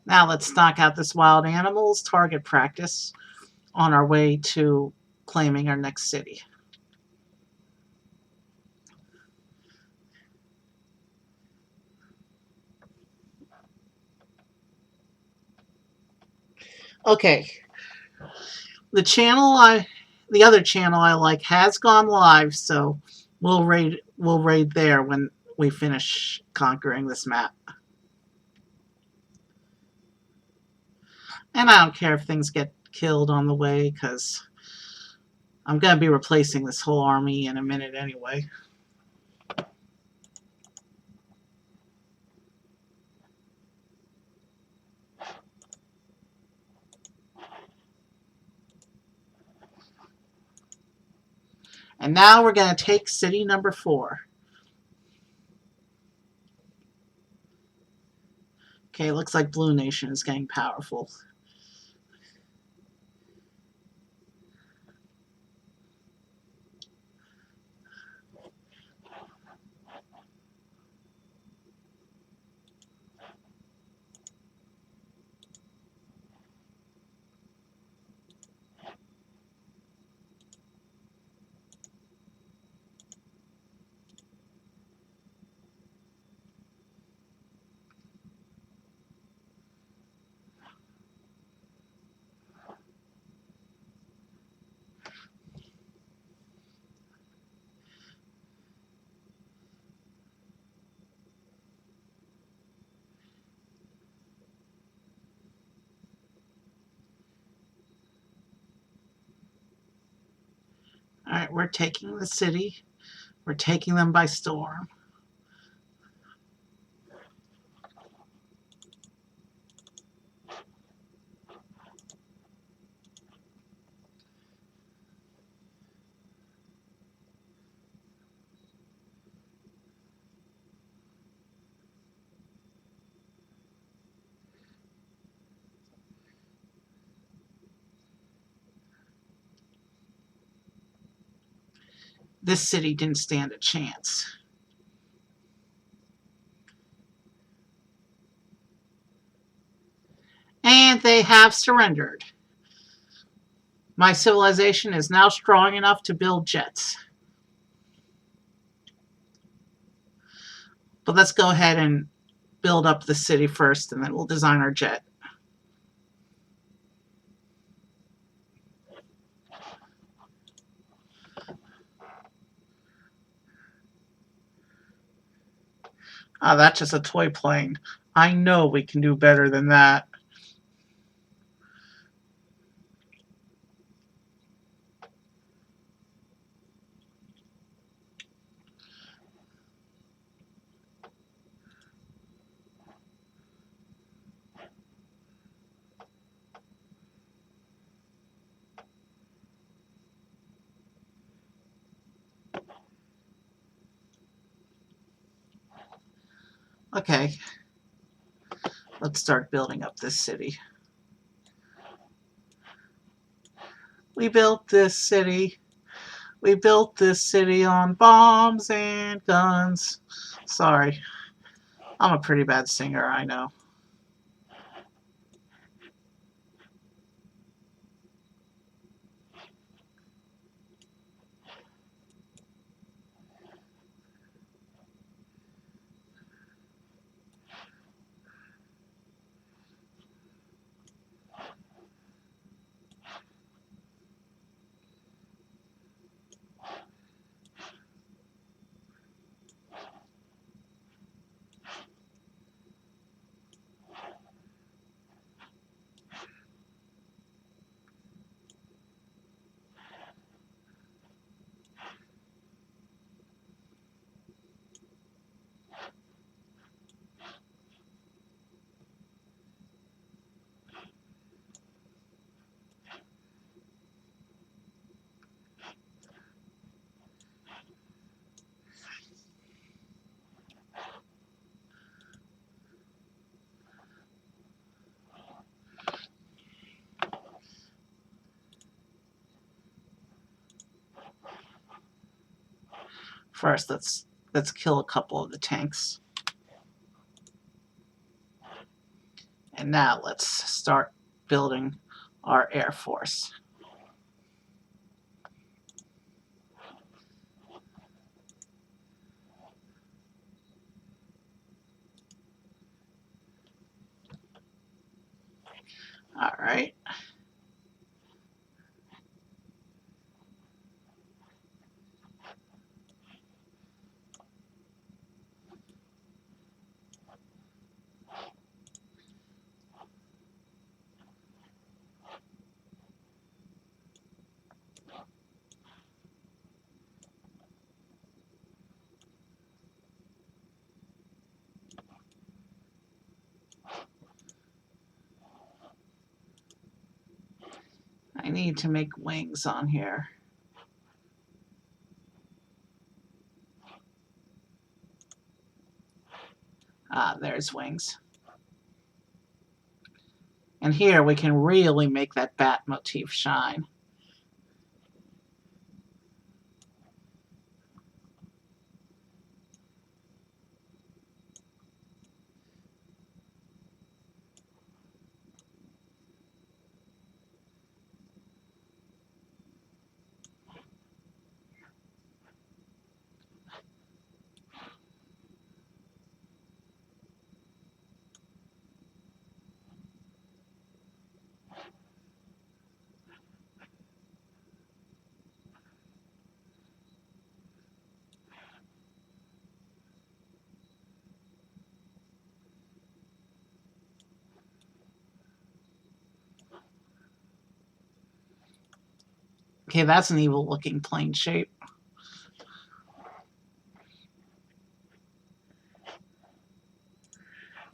Now let's knock out this wild animals target practice on our way to claiming our next city. Okay. The other channel I like has gone live, so we'll raid there when we finish conquering this map. And I don't care if things get killed on the way, because I'm going to be replacing this whole army in a minute anyway. And now we're going to take city number 4. Okay, looks like Blue Nation is getting powerful. Alright, we're taking the city. We're taking them by storm. This city didn't stand a chance. And they have surrendered. My civilization is now strong enough to build jets. But let's go ahead and build up the city first, and then we'll design our jet. Ah, that's just a toy plane. I know we can do better than that. Okay, let's start building up this city. We built this city. We built this city on bombs and guns. Sorry, I'm a pretty bad singer, I know. First, let's kill a couple of the tanks. And now let's start building our Air Force. All right. I need to make wings on here. Ah, there's wings. And here we can really make that bat motif shine. Okay, that's an evil looking plane shape.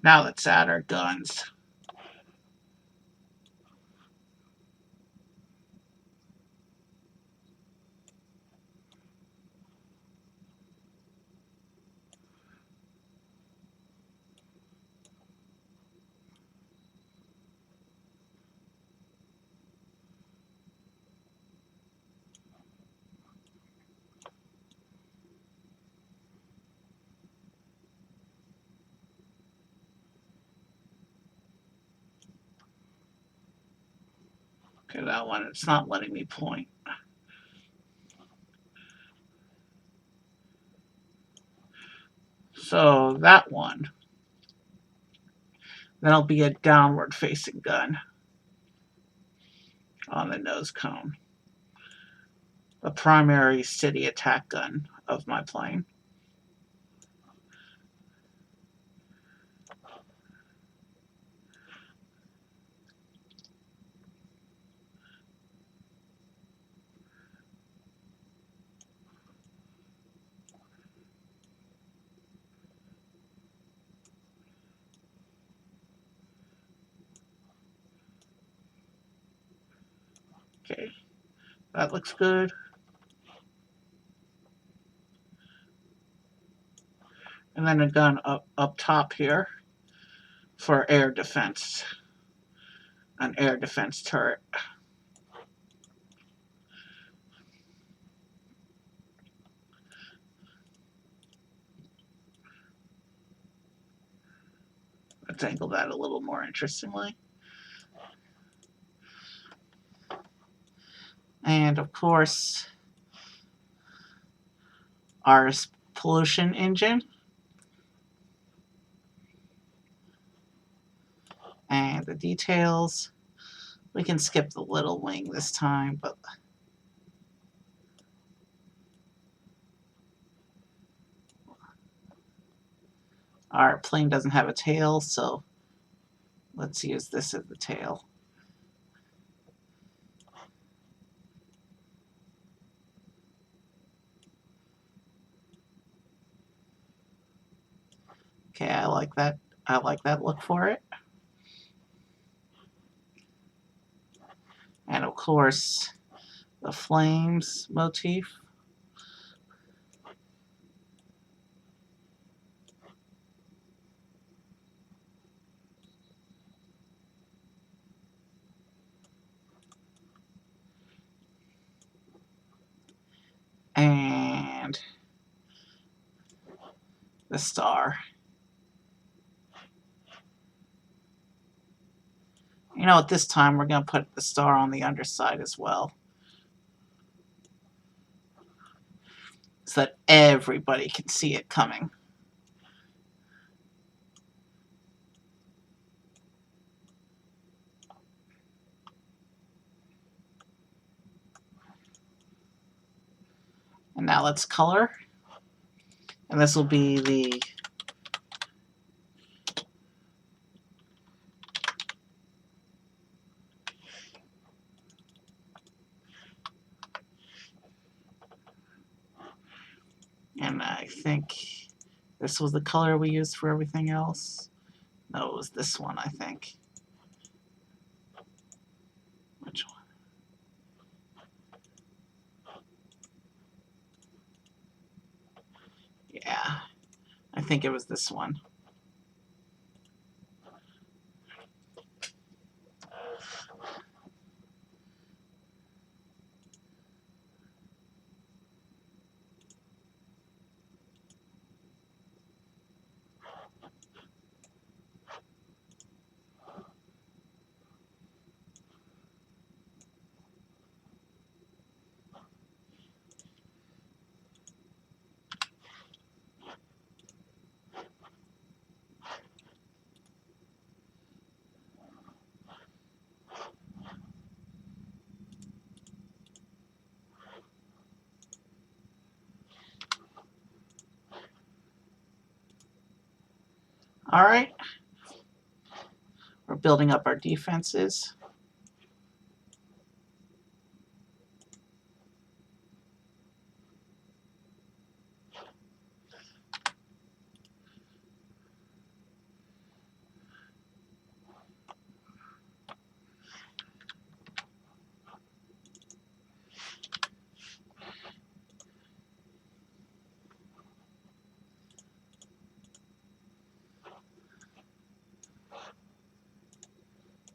Now let's add our guns. Okay, that one, it's not letting me point. So that one, that'll be a downward facing gun on the nose cone. The primary city attack gun of my plane. Okay, that looks good. And then a gun up top here for air defense. An air defense turret. Let's angle that a little more interestingly. And of course, our pollution engine. And the details. We can skip the little wing this time, but our plane doesn't have a tail, so let's use this as the tail. Okay, I like that. I like that look for it. And of course, the flames motif. And the star. You know, at this time, we're going to put the star on the underside as well, so that everybody can see it coming. And now let's color. And this will be the and I think this was the color we used for everything else. No, it was this one, I think. Which one? Yeah, I think it was this one. All right. We're building up our defenses.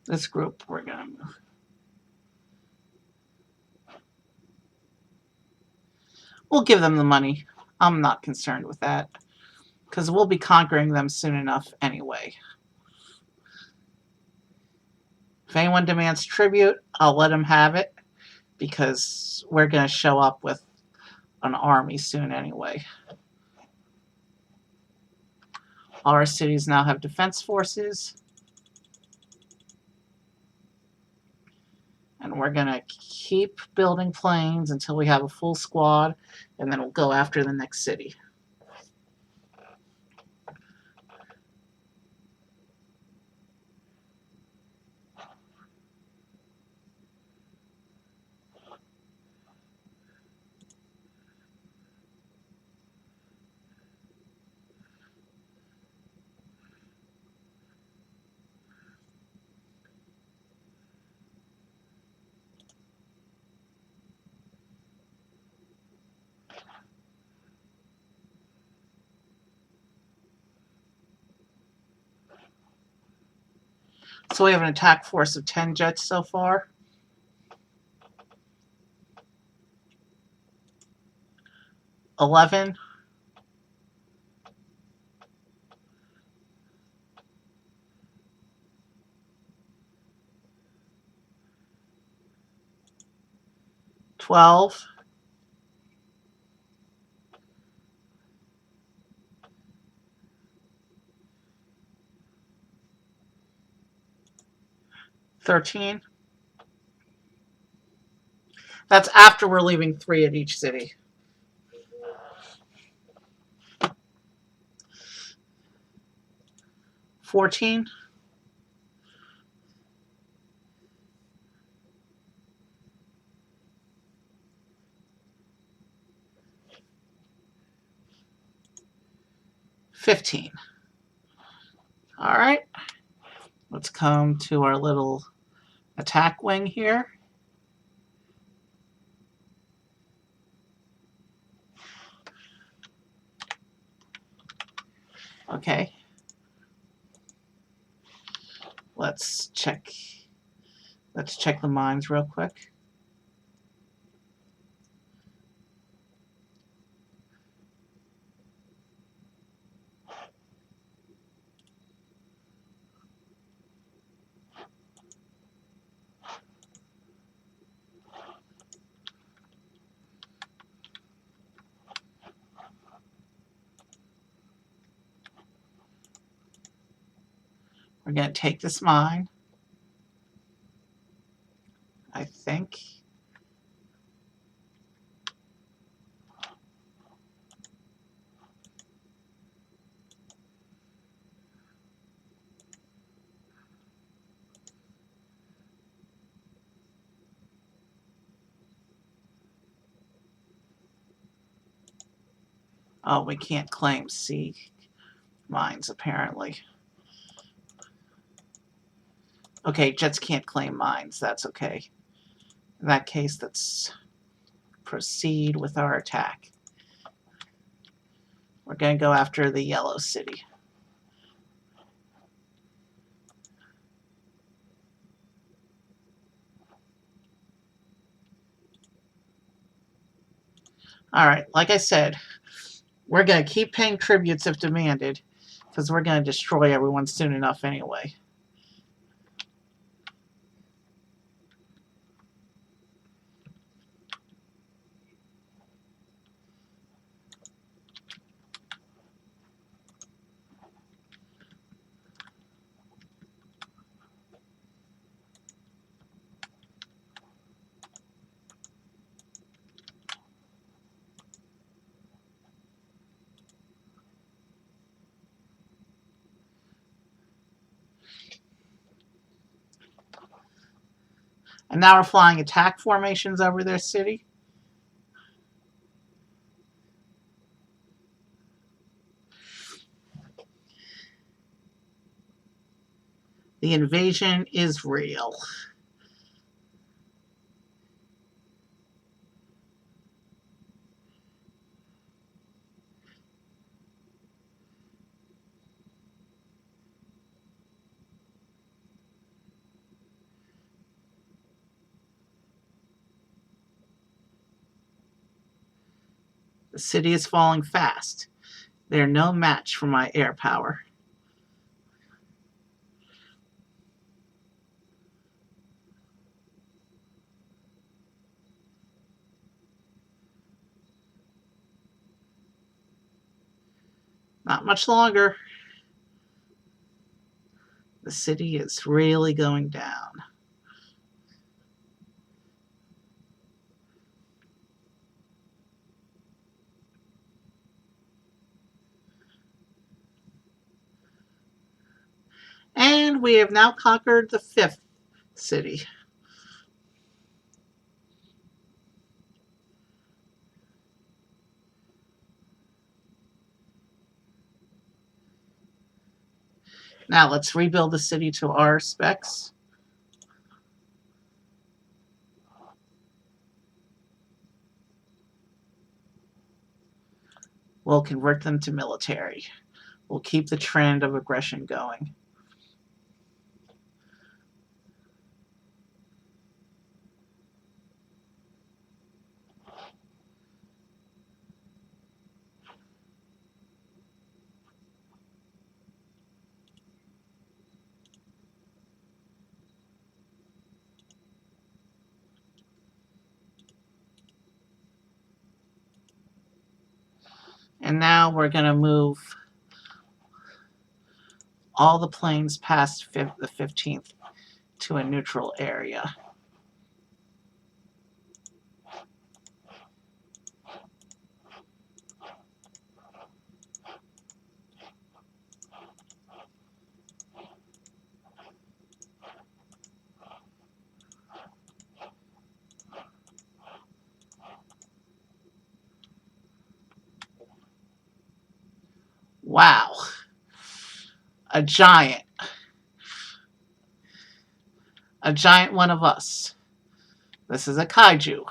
This group, we're going to move. We'll give them the money. I'm not concerned with that because we'll be conquering them soon enough anyway. If anyone demands tribute, I'll let them have it because we're going to show up with an army soon anyway. All our cities now have defense forces. And we're going to keep building planes until we have a full squad, and then we'll go after the next city. So we have an attack force of 10 jets so far. $11. $12. $13. That's after we're leaving 3 at each city. $14. $15. All right. Let's come to our little attack wing here. Okay. Let's check the mines real quick. We're going to take this mine, I think. Oh, we can't claim C mines, apparently. Okay, jets can't claim mines. That's okay. In that case, let's proceed with our attack. We're going to go after the yellow city. All right, like I said, we're going to keep paying tributes if demanded, because we're going to destroy everyone soon enough anyway. And now we're flying attack formations over their city. The invasion is real. The city is falling fast. They're no match for my air power. Not much longer. The city is really going down. And we have now conquered the 5th city. Now let's rebuild the city to our specs. We'll convert them to military. We'll keep the trend of aggression going. And now we're going to move all the planes past the 15th to a neutral area. Wow. A giant. A giant one of us. This is a kaiju.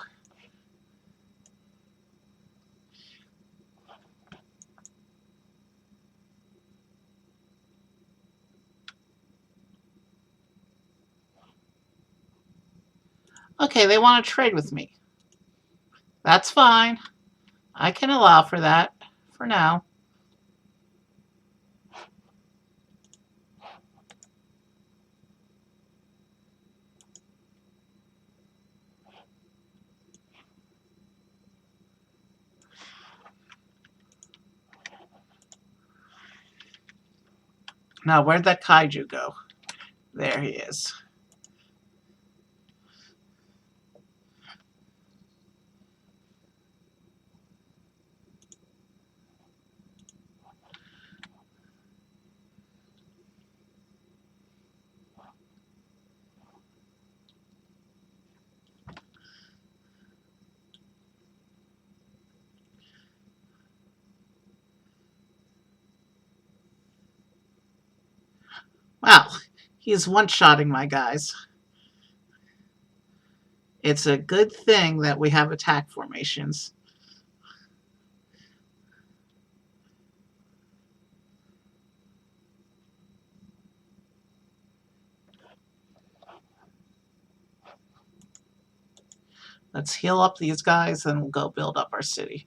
Okay, they want to trade with me. That's fine. I can allow for that for now. Now, where'd that kaiju go? There he is. Wow, he's one-shotting my guys. It's a good thing that we have attack formations. Let's heal up these guys and we'll go build up our city.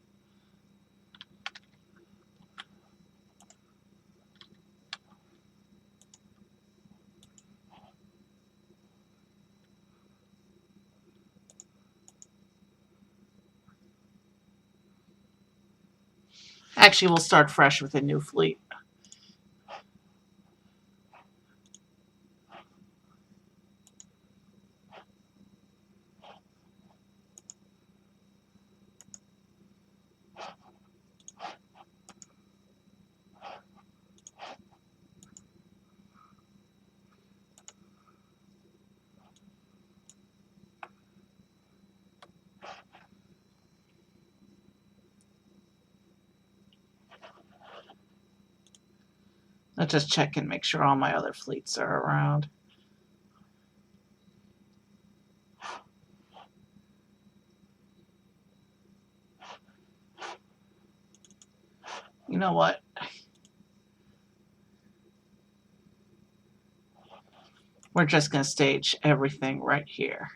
Actually, we'll start fresh with a new fleet. Let's just check and make sure all my other fleets are around. You know what? We're just going to stage everything right here.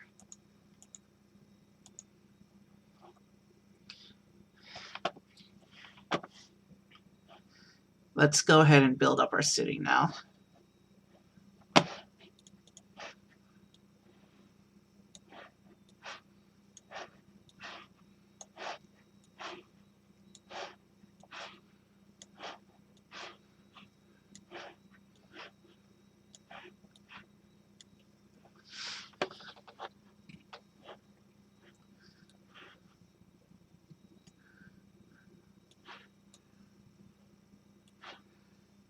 Let's go ahead and build up our city now.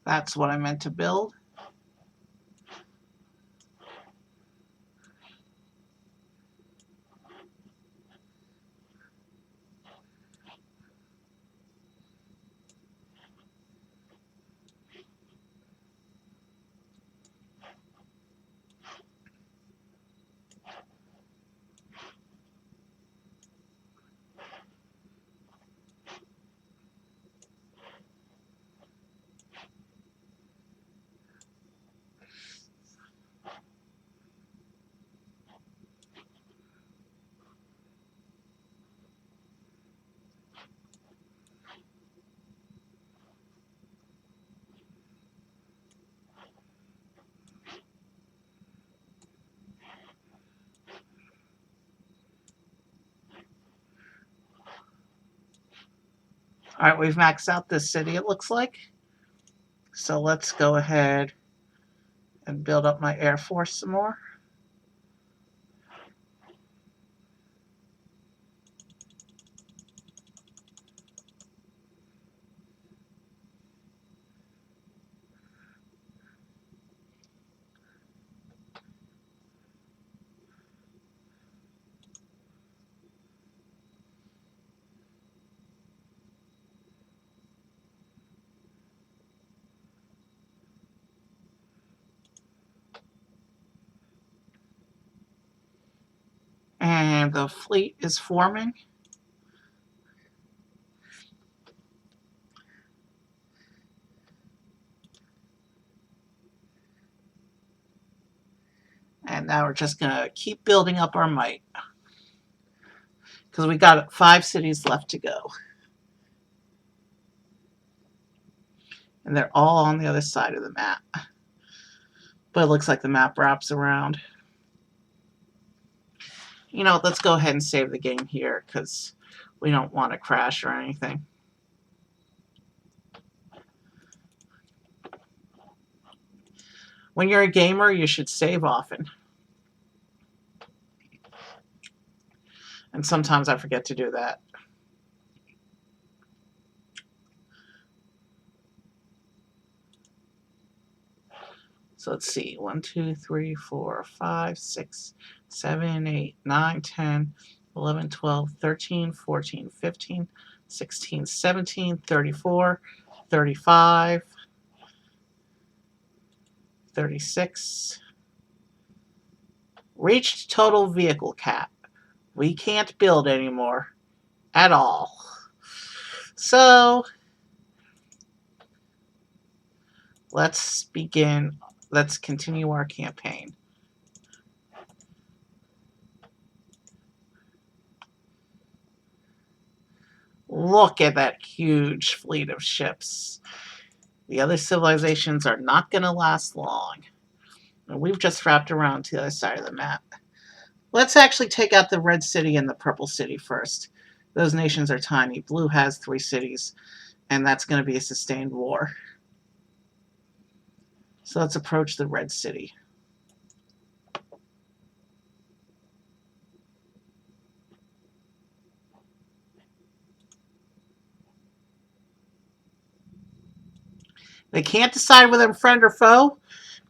That's what I meant to build. All right, we've maxed out this city, it looks like. So let's go ahead and build up my Air Force some more. And the fleet is forming. And now we're just going to keep building up our might. Because we got 5 cities left to go. And they're all on the other side of the map. But it looks like the map wraps around. You know, let's go ahead and save the game here because we don't want to crash or anything. When you're a gamer, you should save often. And sometimes I forget to do that. So let's see, 1, 2, 3, 4, 5, 6, 7, 8, 9, 10, 11, 12, 13, 14, 15, 16, 17, 34, 35, 36. Reached total vehicle cap. We can't build anymore at all. So let's begin. Let's continue our campaign. Look at that huge fleet of ships. The other civilizations are not going to last long. And we've just wrapped around to the other side of the map. Let's actually take out the red city and the purple city first. Those nations are tiny. Blue has 3 cities, and that's going to be a sustained war. So let's approach the red city. They can't decide whether I'm friend or foe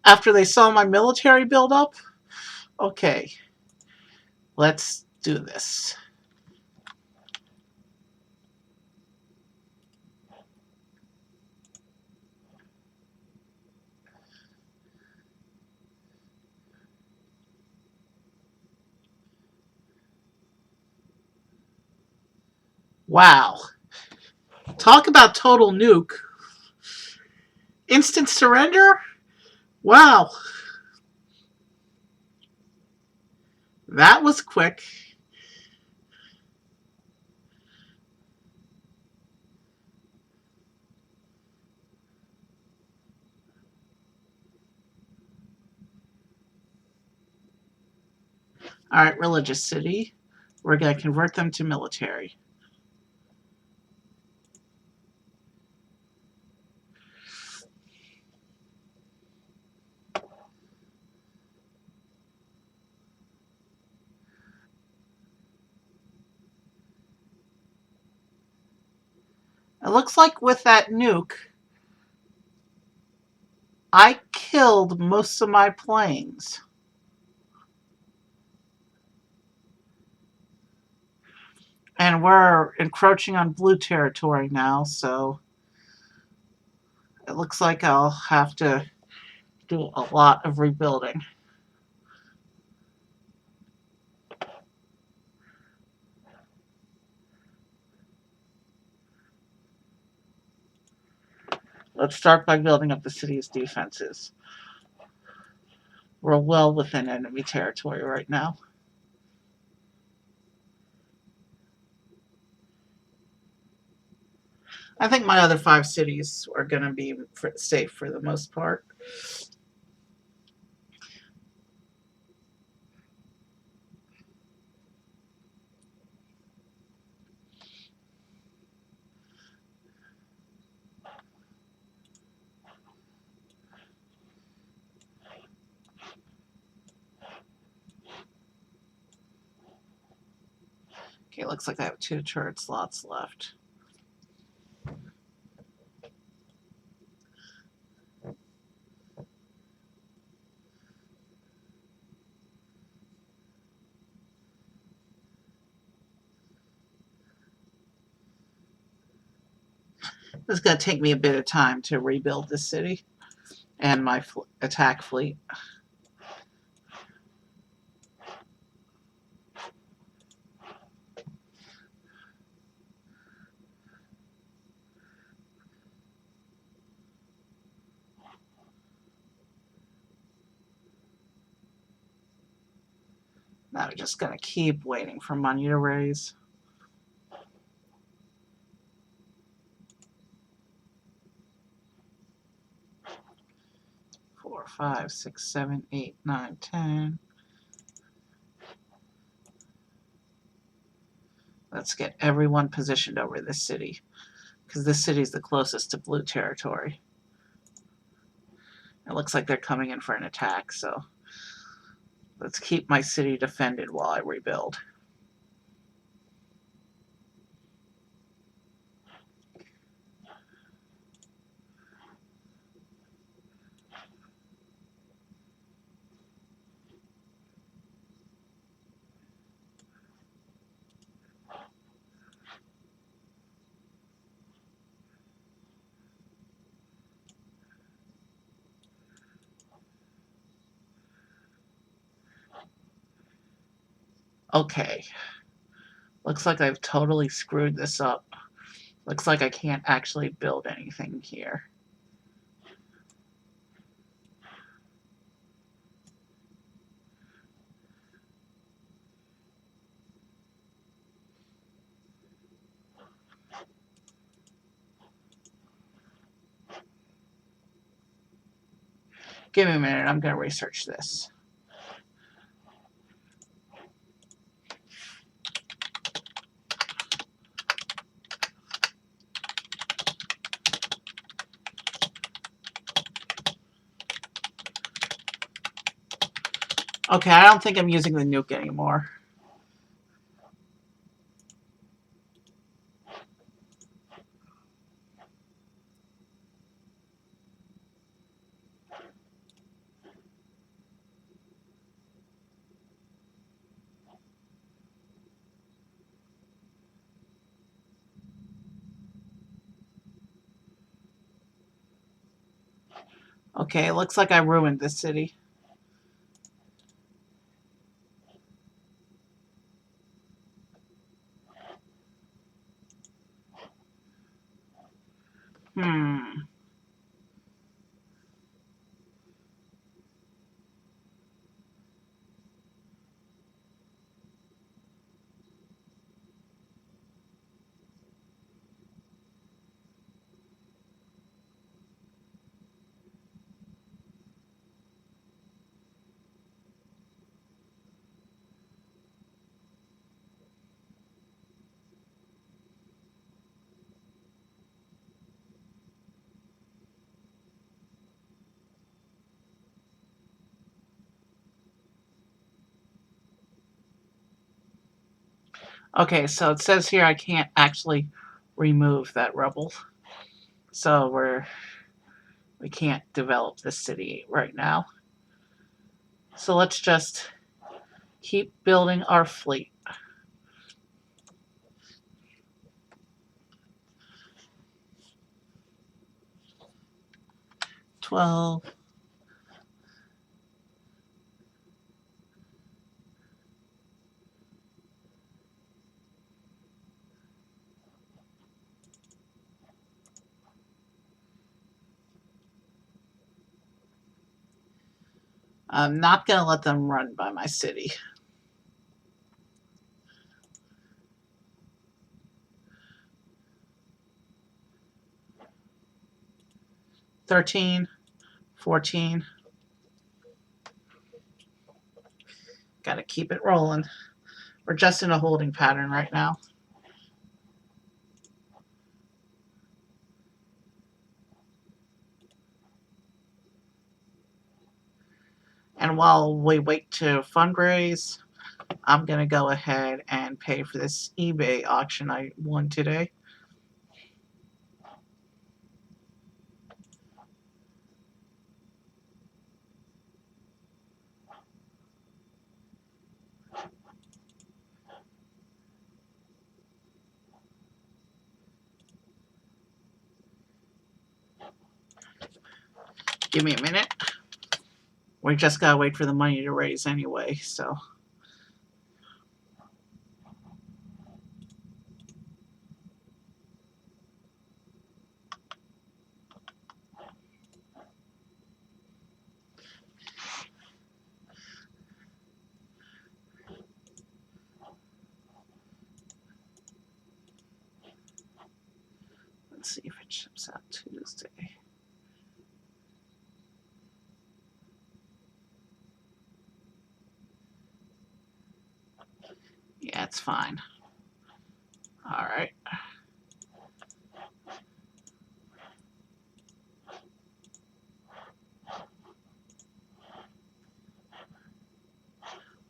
after they saw my military build up? Okay, let's do this. Wow. Talk about total nuke. Instant surrender? Wow. That was quick. All right, religious city. We're going to convert them to military. It looks like with that nuke, I killed most of my planes. And we're encroaching on blue territory now, so it looks like I'll have to do a lot of rebuilding. Let's start by building up the city's defenses. We're well within enemy territory right now. I think my other 5 cities are going to be safe for the most part. Okay, looks like I have 2 turret slots left. It's going to take me a bit of time to rebuild this city and my attack fleet. Now we're just going to keep waiting for money to raise. 4, 5, 6, 7, 8, 9, 10. Let's get everyone positioned over this city, because this city is the closest to blue territory. It looks like they're coming in for an attack, so let's keep my city defended while I rebuild. Okay. Looks like I've totally screwed this up. Looks like I can't actually build anything here. Give me a minute, I'm going to research this. Okay, I don't think I'm using the nuke anymore. Okay, it looks like I ruined this city. Hmm. Okay, so it says here I can't actually remove that rubble. So we can't develop this city right now. So let's just keep building our fleet. 12. I'm not going to let them run by my city. 13, 14. Got to keep it rolling. We're just in a holding pattern right now. And while we wait to fundraise, I'm going to go ahead and pay for this eBay auction I won today. Give me a minute. We just got to wait for the money to raise anyway, so. Let's see if it ships out Tuesday. Yeah, it's fine. All right.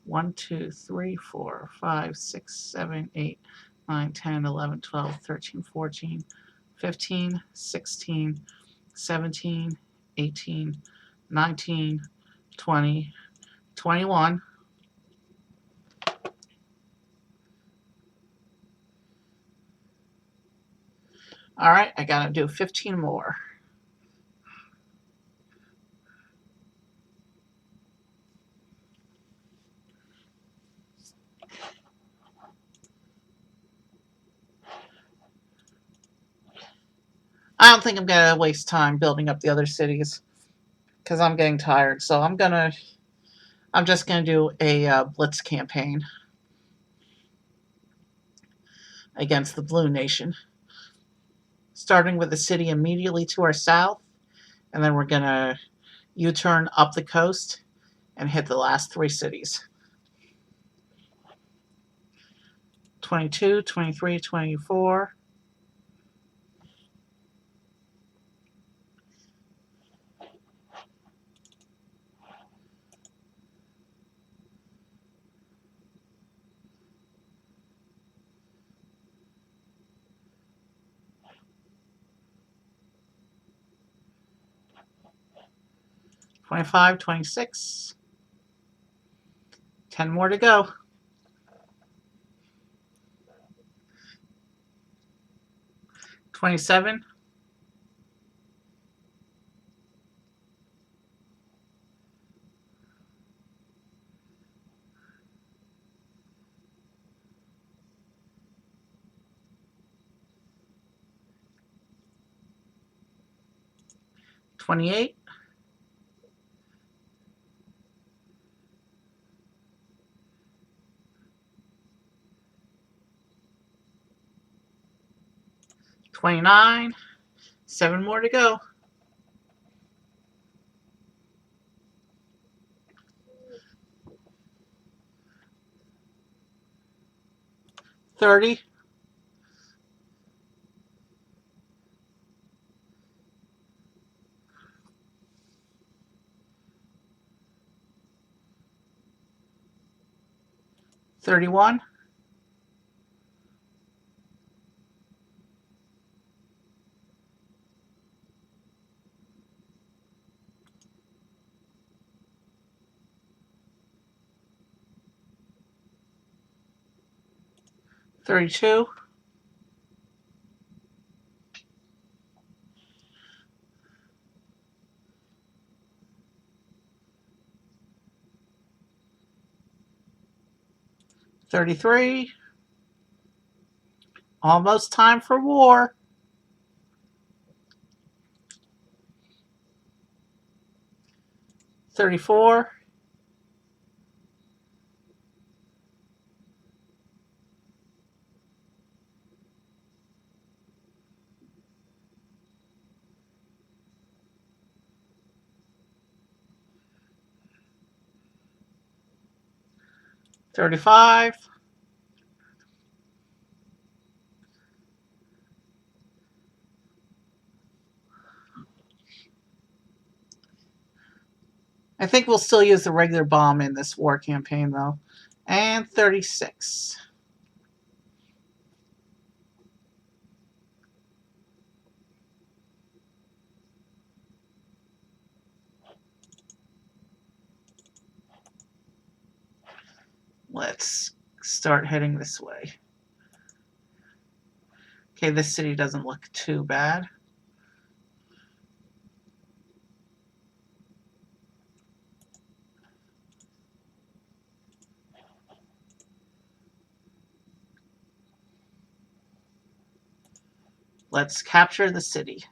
One, 2, 3, 4, 5, 6, 7, 8, 9, 10, 11, 12, 13, 14, 15, 16, 17, 18, 19, 20, 21. All right, I got to do 15 more. I don't think I'm going to waste time building up the other cities because I'm getting tired. So I'm just going to do a blitz campaign against the Blue Nation, starting with the city immediately to our south, and then we're going to U-turn up the coast and hit the last 3 cities. 22, 23, 24. 25, 26. 10 more to go. 27. 28. 29. 7 more to go. 30. 31. 32. 33. Almost time for war. 34. 35. I think we'll still use the regular bomb in this war campaign, though. And 36. Let's start heading this way. Okay, this city doesn't look too bad. Let's capture the city.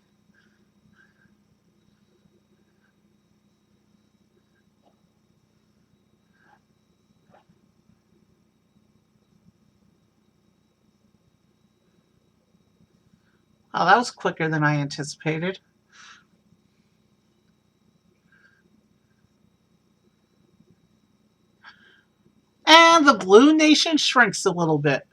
Oh, that was quicker than I anticipated. And the blue nation shrinks a little bit.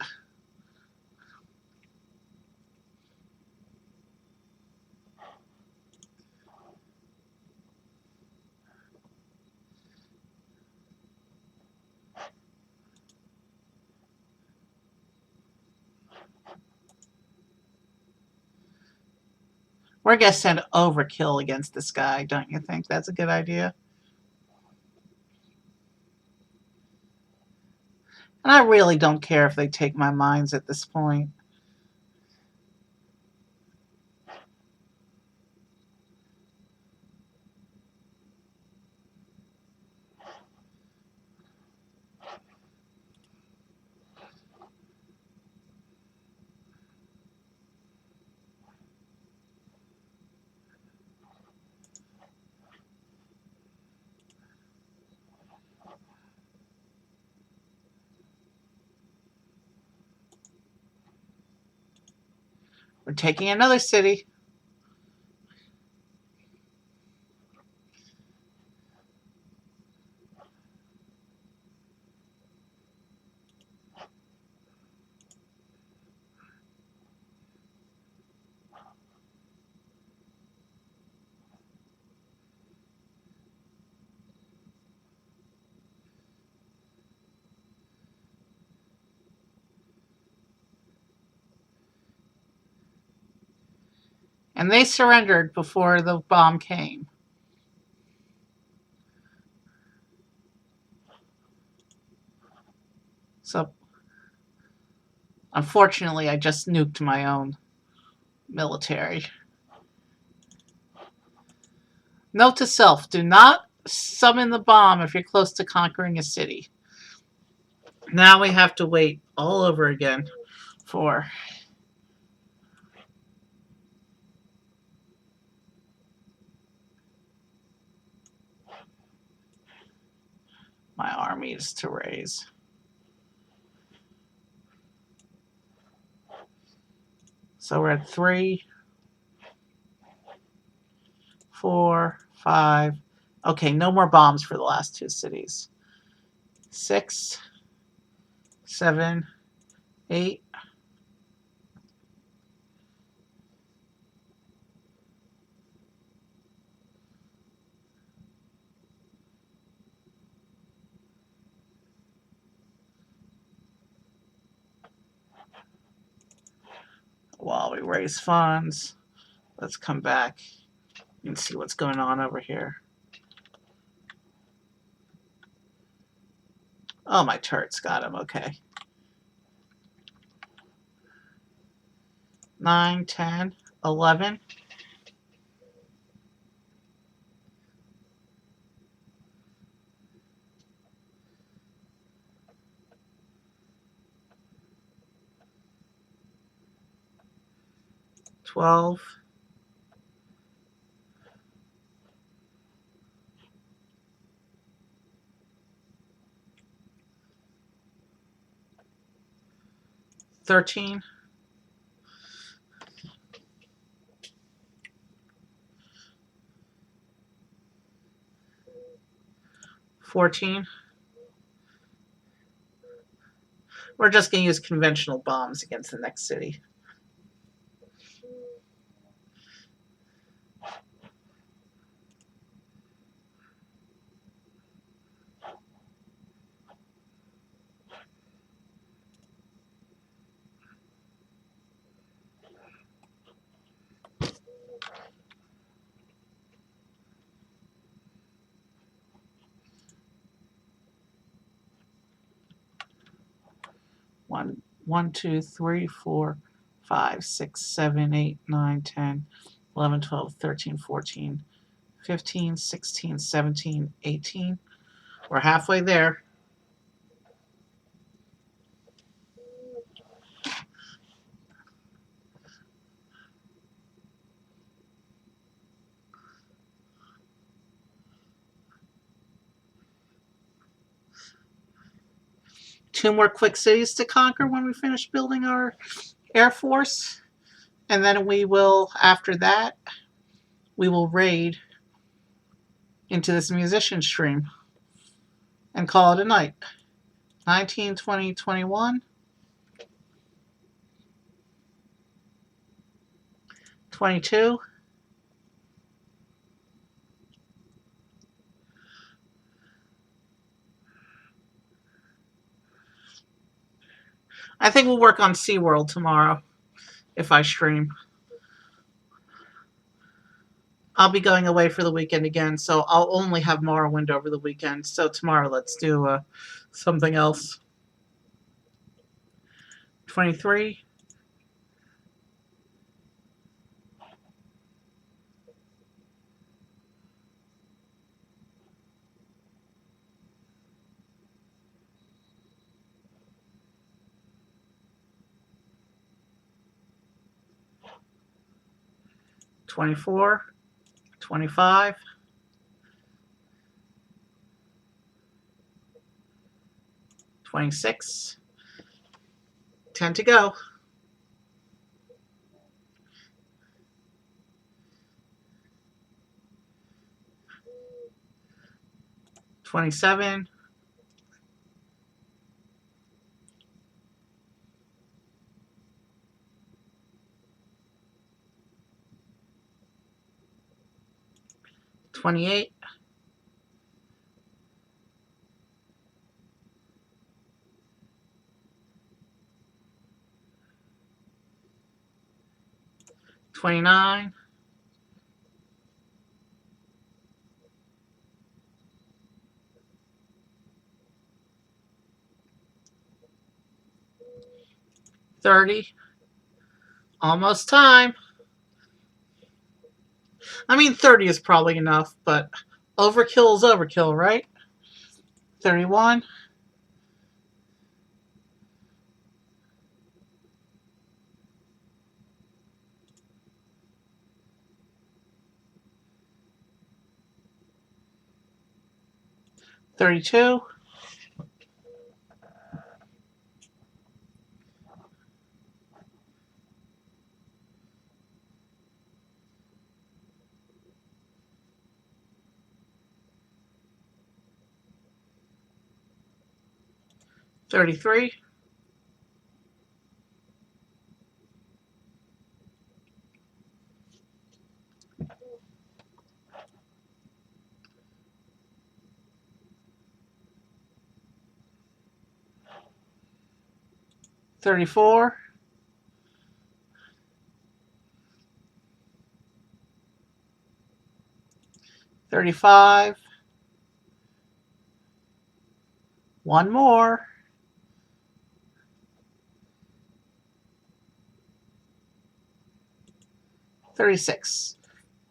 We're going to send overkill against this guy, don't you think? That's a good idea. And I really don't care if they take my mines at this point. We're taking another city. And they surrendered before the bomb came. So, unfortunately, I just nuked my own military. Note to self, do not summon the bomb if you're close to conquering a city. Now we have to wait all over again for my armies to raise. So we're at 3, 4, 5. Okay, no more bombs for the last 2 cities. 6, 7, 8. While we raise funds, let's come back and see what's going on over here. Oh, my turrets got him. Okay. 9, 10, 11, 12, 13, 14. We're just going to use conventional bombs against the next city. One, 2, 3, 4, 5, 6, 7, 8, 9, 10, 11, 12, 13, 14, 15, 16, 17, 18. We're halfway there. Two more quick cities to conquer when we finish building our Air Force. And then we will, after that, we will raid into this musician stream and call it a night. 19, 20, 21, 22, 'I think we'll work on SeaWorld tomorrow if I stream. I'll be going away for the weekend again, so I'll only have Morrowind over the weekend. So tomorrow, let's do something else. 23, 24, 25, 26, 10 to go. 27, 28, 29, 30. Almost time. I mean, 30 is probably enough, but overkill is overkill, right? 31, 32, 33, 34, 35, one more, 36.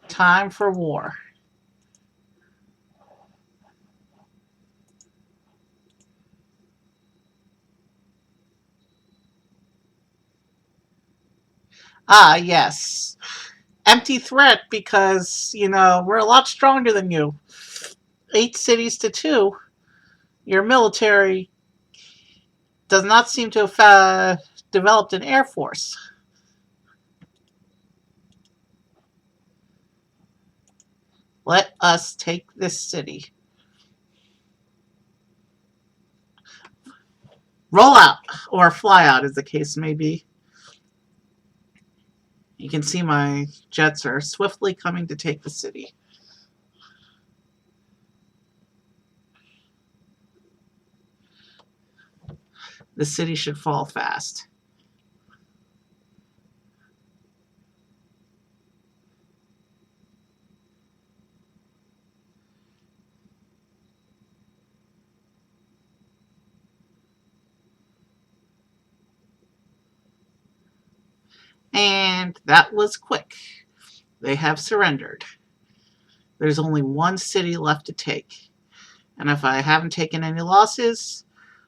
Time for war. Ah, yes. Empty threat because, we're a lot stronger than you. 8 cities to 2. Your military does not seem to have developed an air force. Let us take this city. Roll out, or fly out, as the case may be. You can see my jets are swiftly coming to take the city. The city should fall fast. And that was quick. They have surrendered. There's only one city left to take. And if I haven't taken any losses,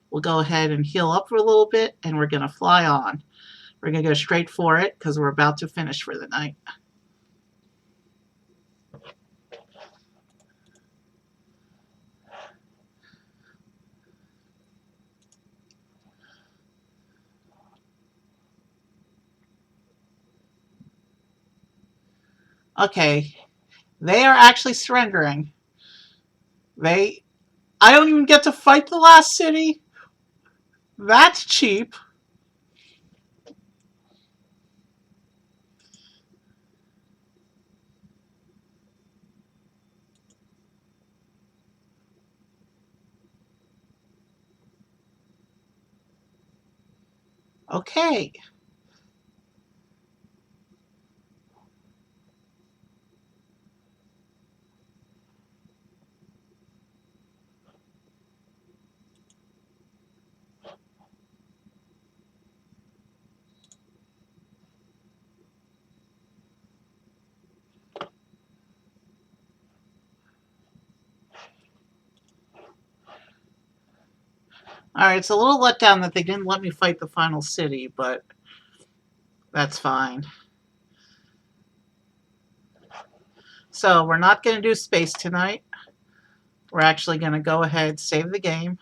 we'll go ahead and heal up for a little bit, and we're going to fly on. We're going to go straight for it because we're about to finish for the night. Okay, they are actually surrendering. I don't even get to fight the last city? That's cheap. Okay. Alright, it's a little let down that they didn't let me fight the final city, but that's fine. So we're not going to do space tonight. We're actually going to go ahead, save the game.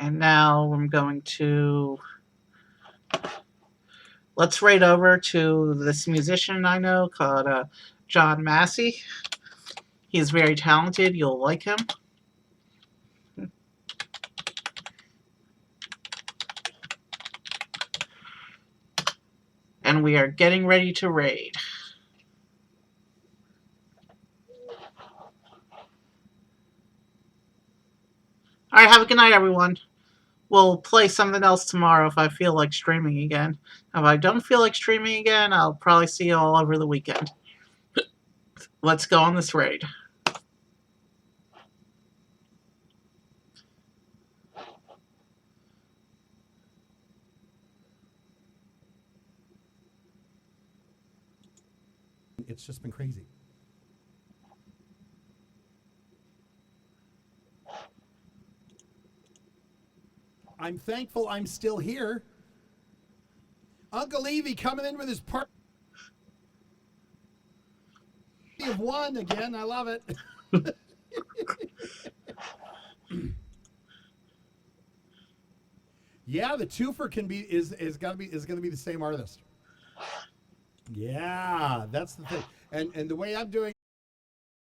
And now I'm going to... Let's raid over to this musician I know called John Massey. He's very talented. You'll like him. And we are getting ready to raid. Alright, have a good night, everyone. We'll play something else tomorrow if I feel like streaming again. If I don't feel like streaming again, I'll probably see you all over the weekend. Let's go on this raid. It's just been crazy. I'm thankful I'm still here. Uncle Evie coming in with his party of one again. I love it. Yeah, the twofer can be is gonna be the same artist. Yeah, that's the thing. And the way I'm doing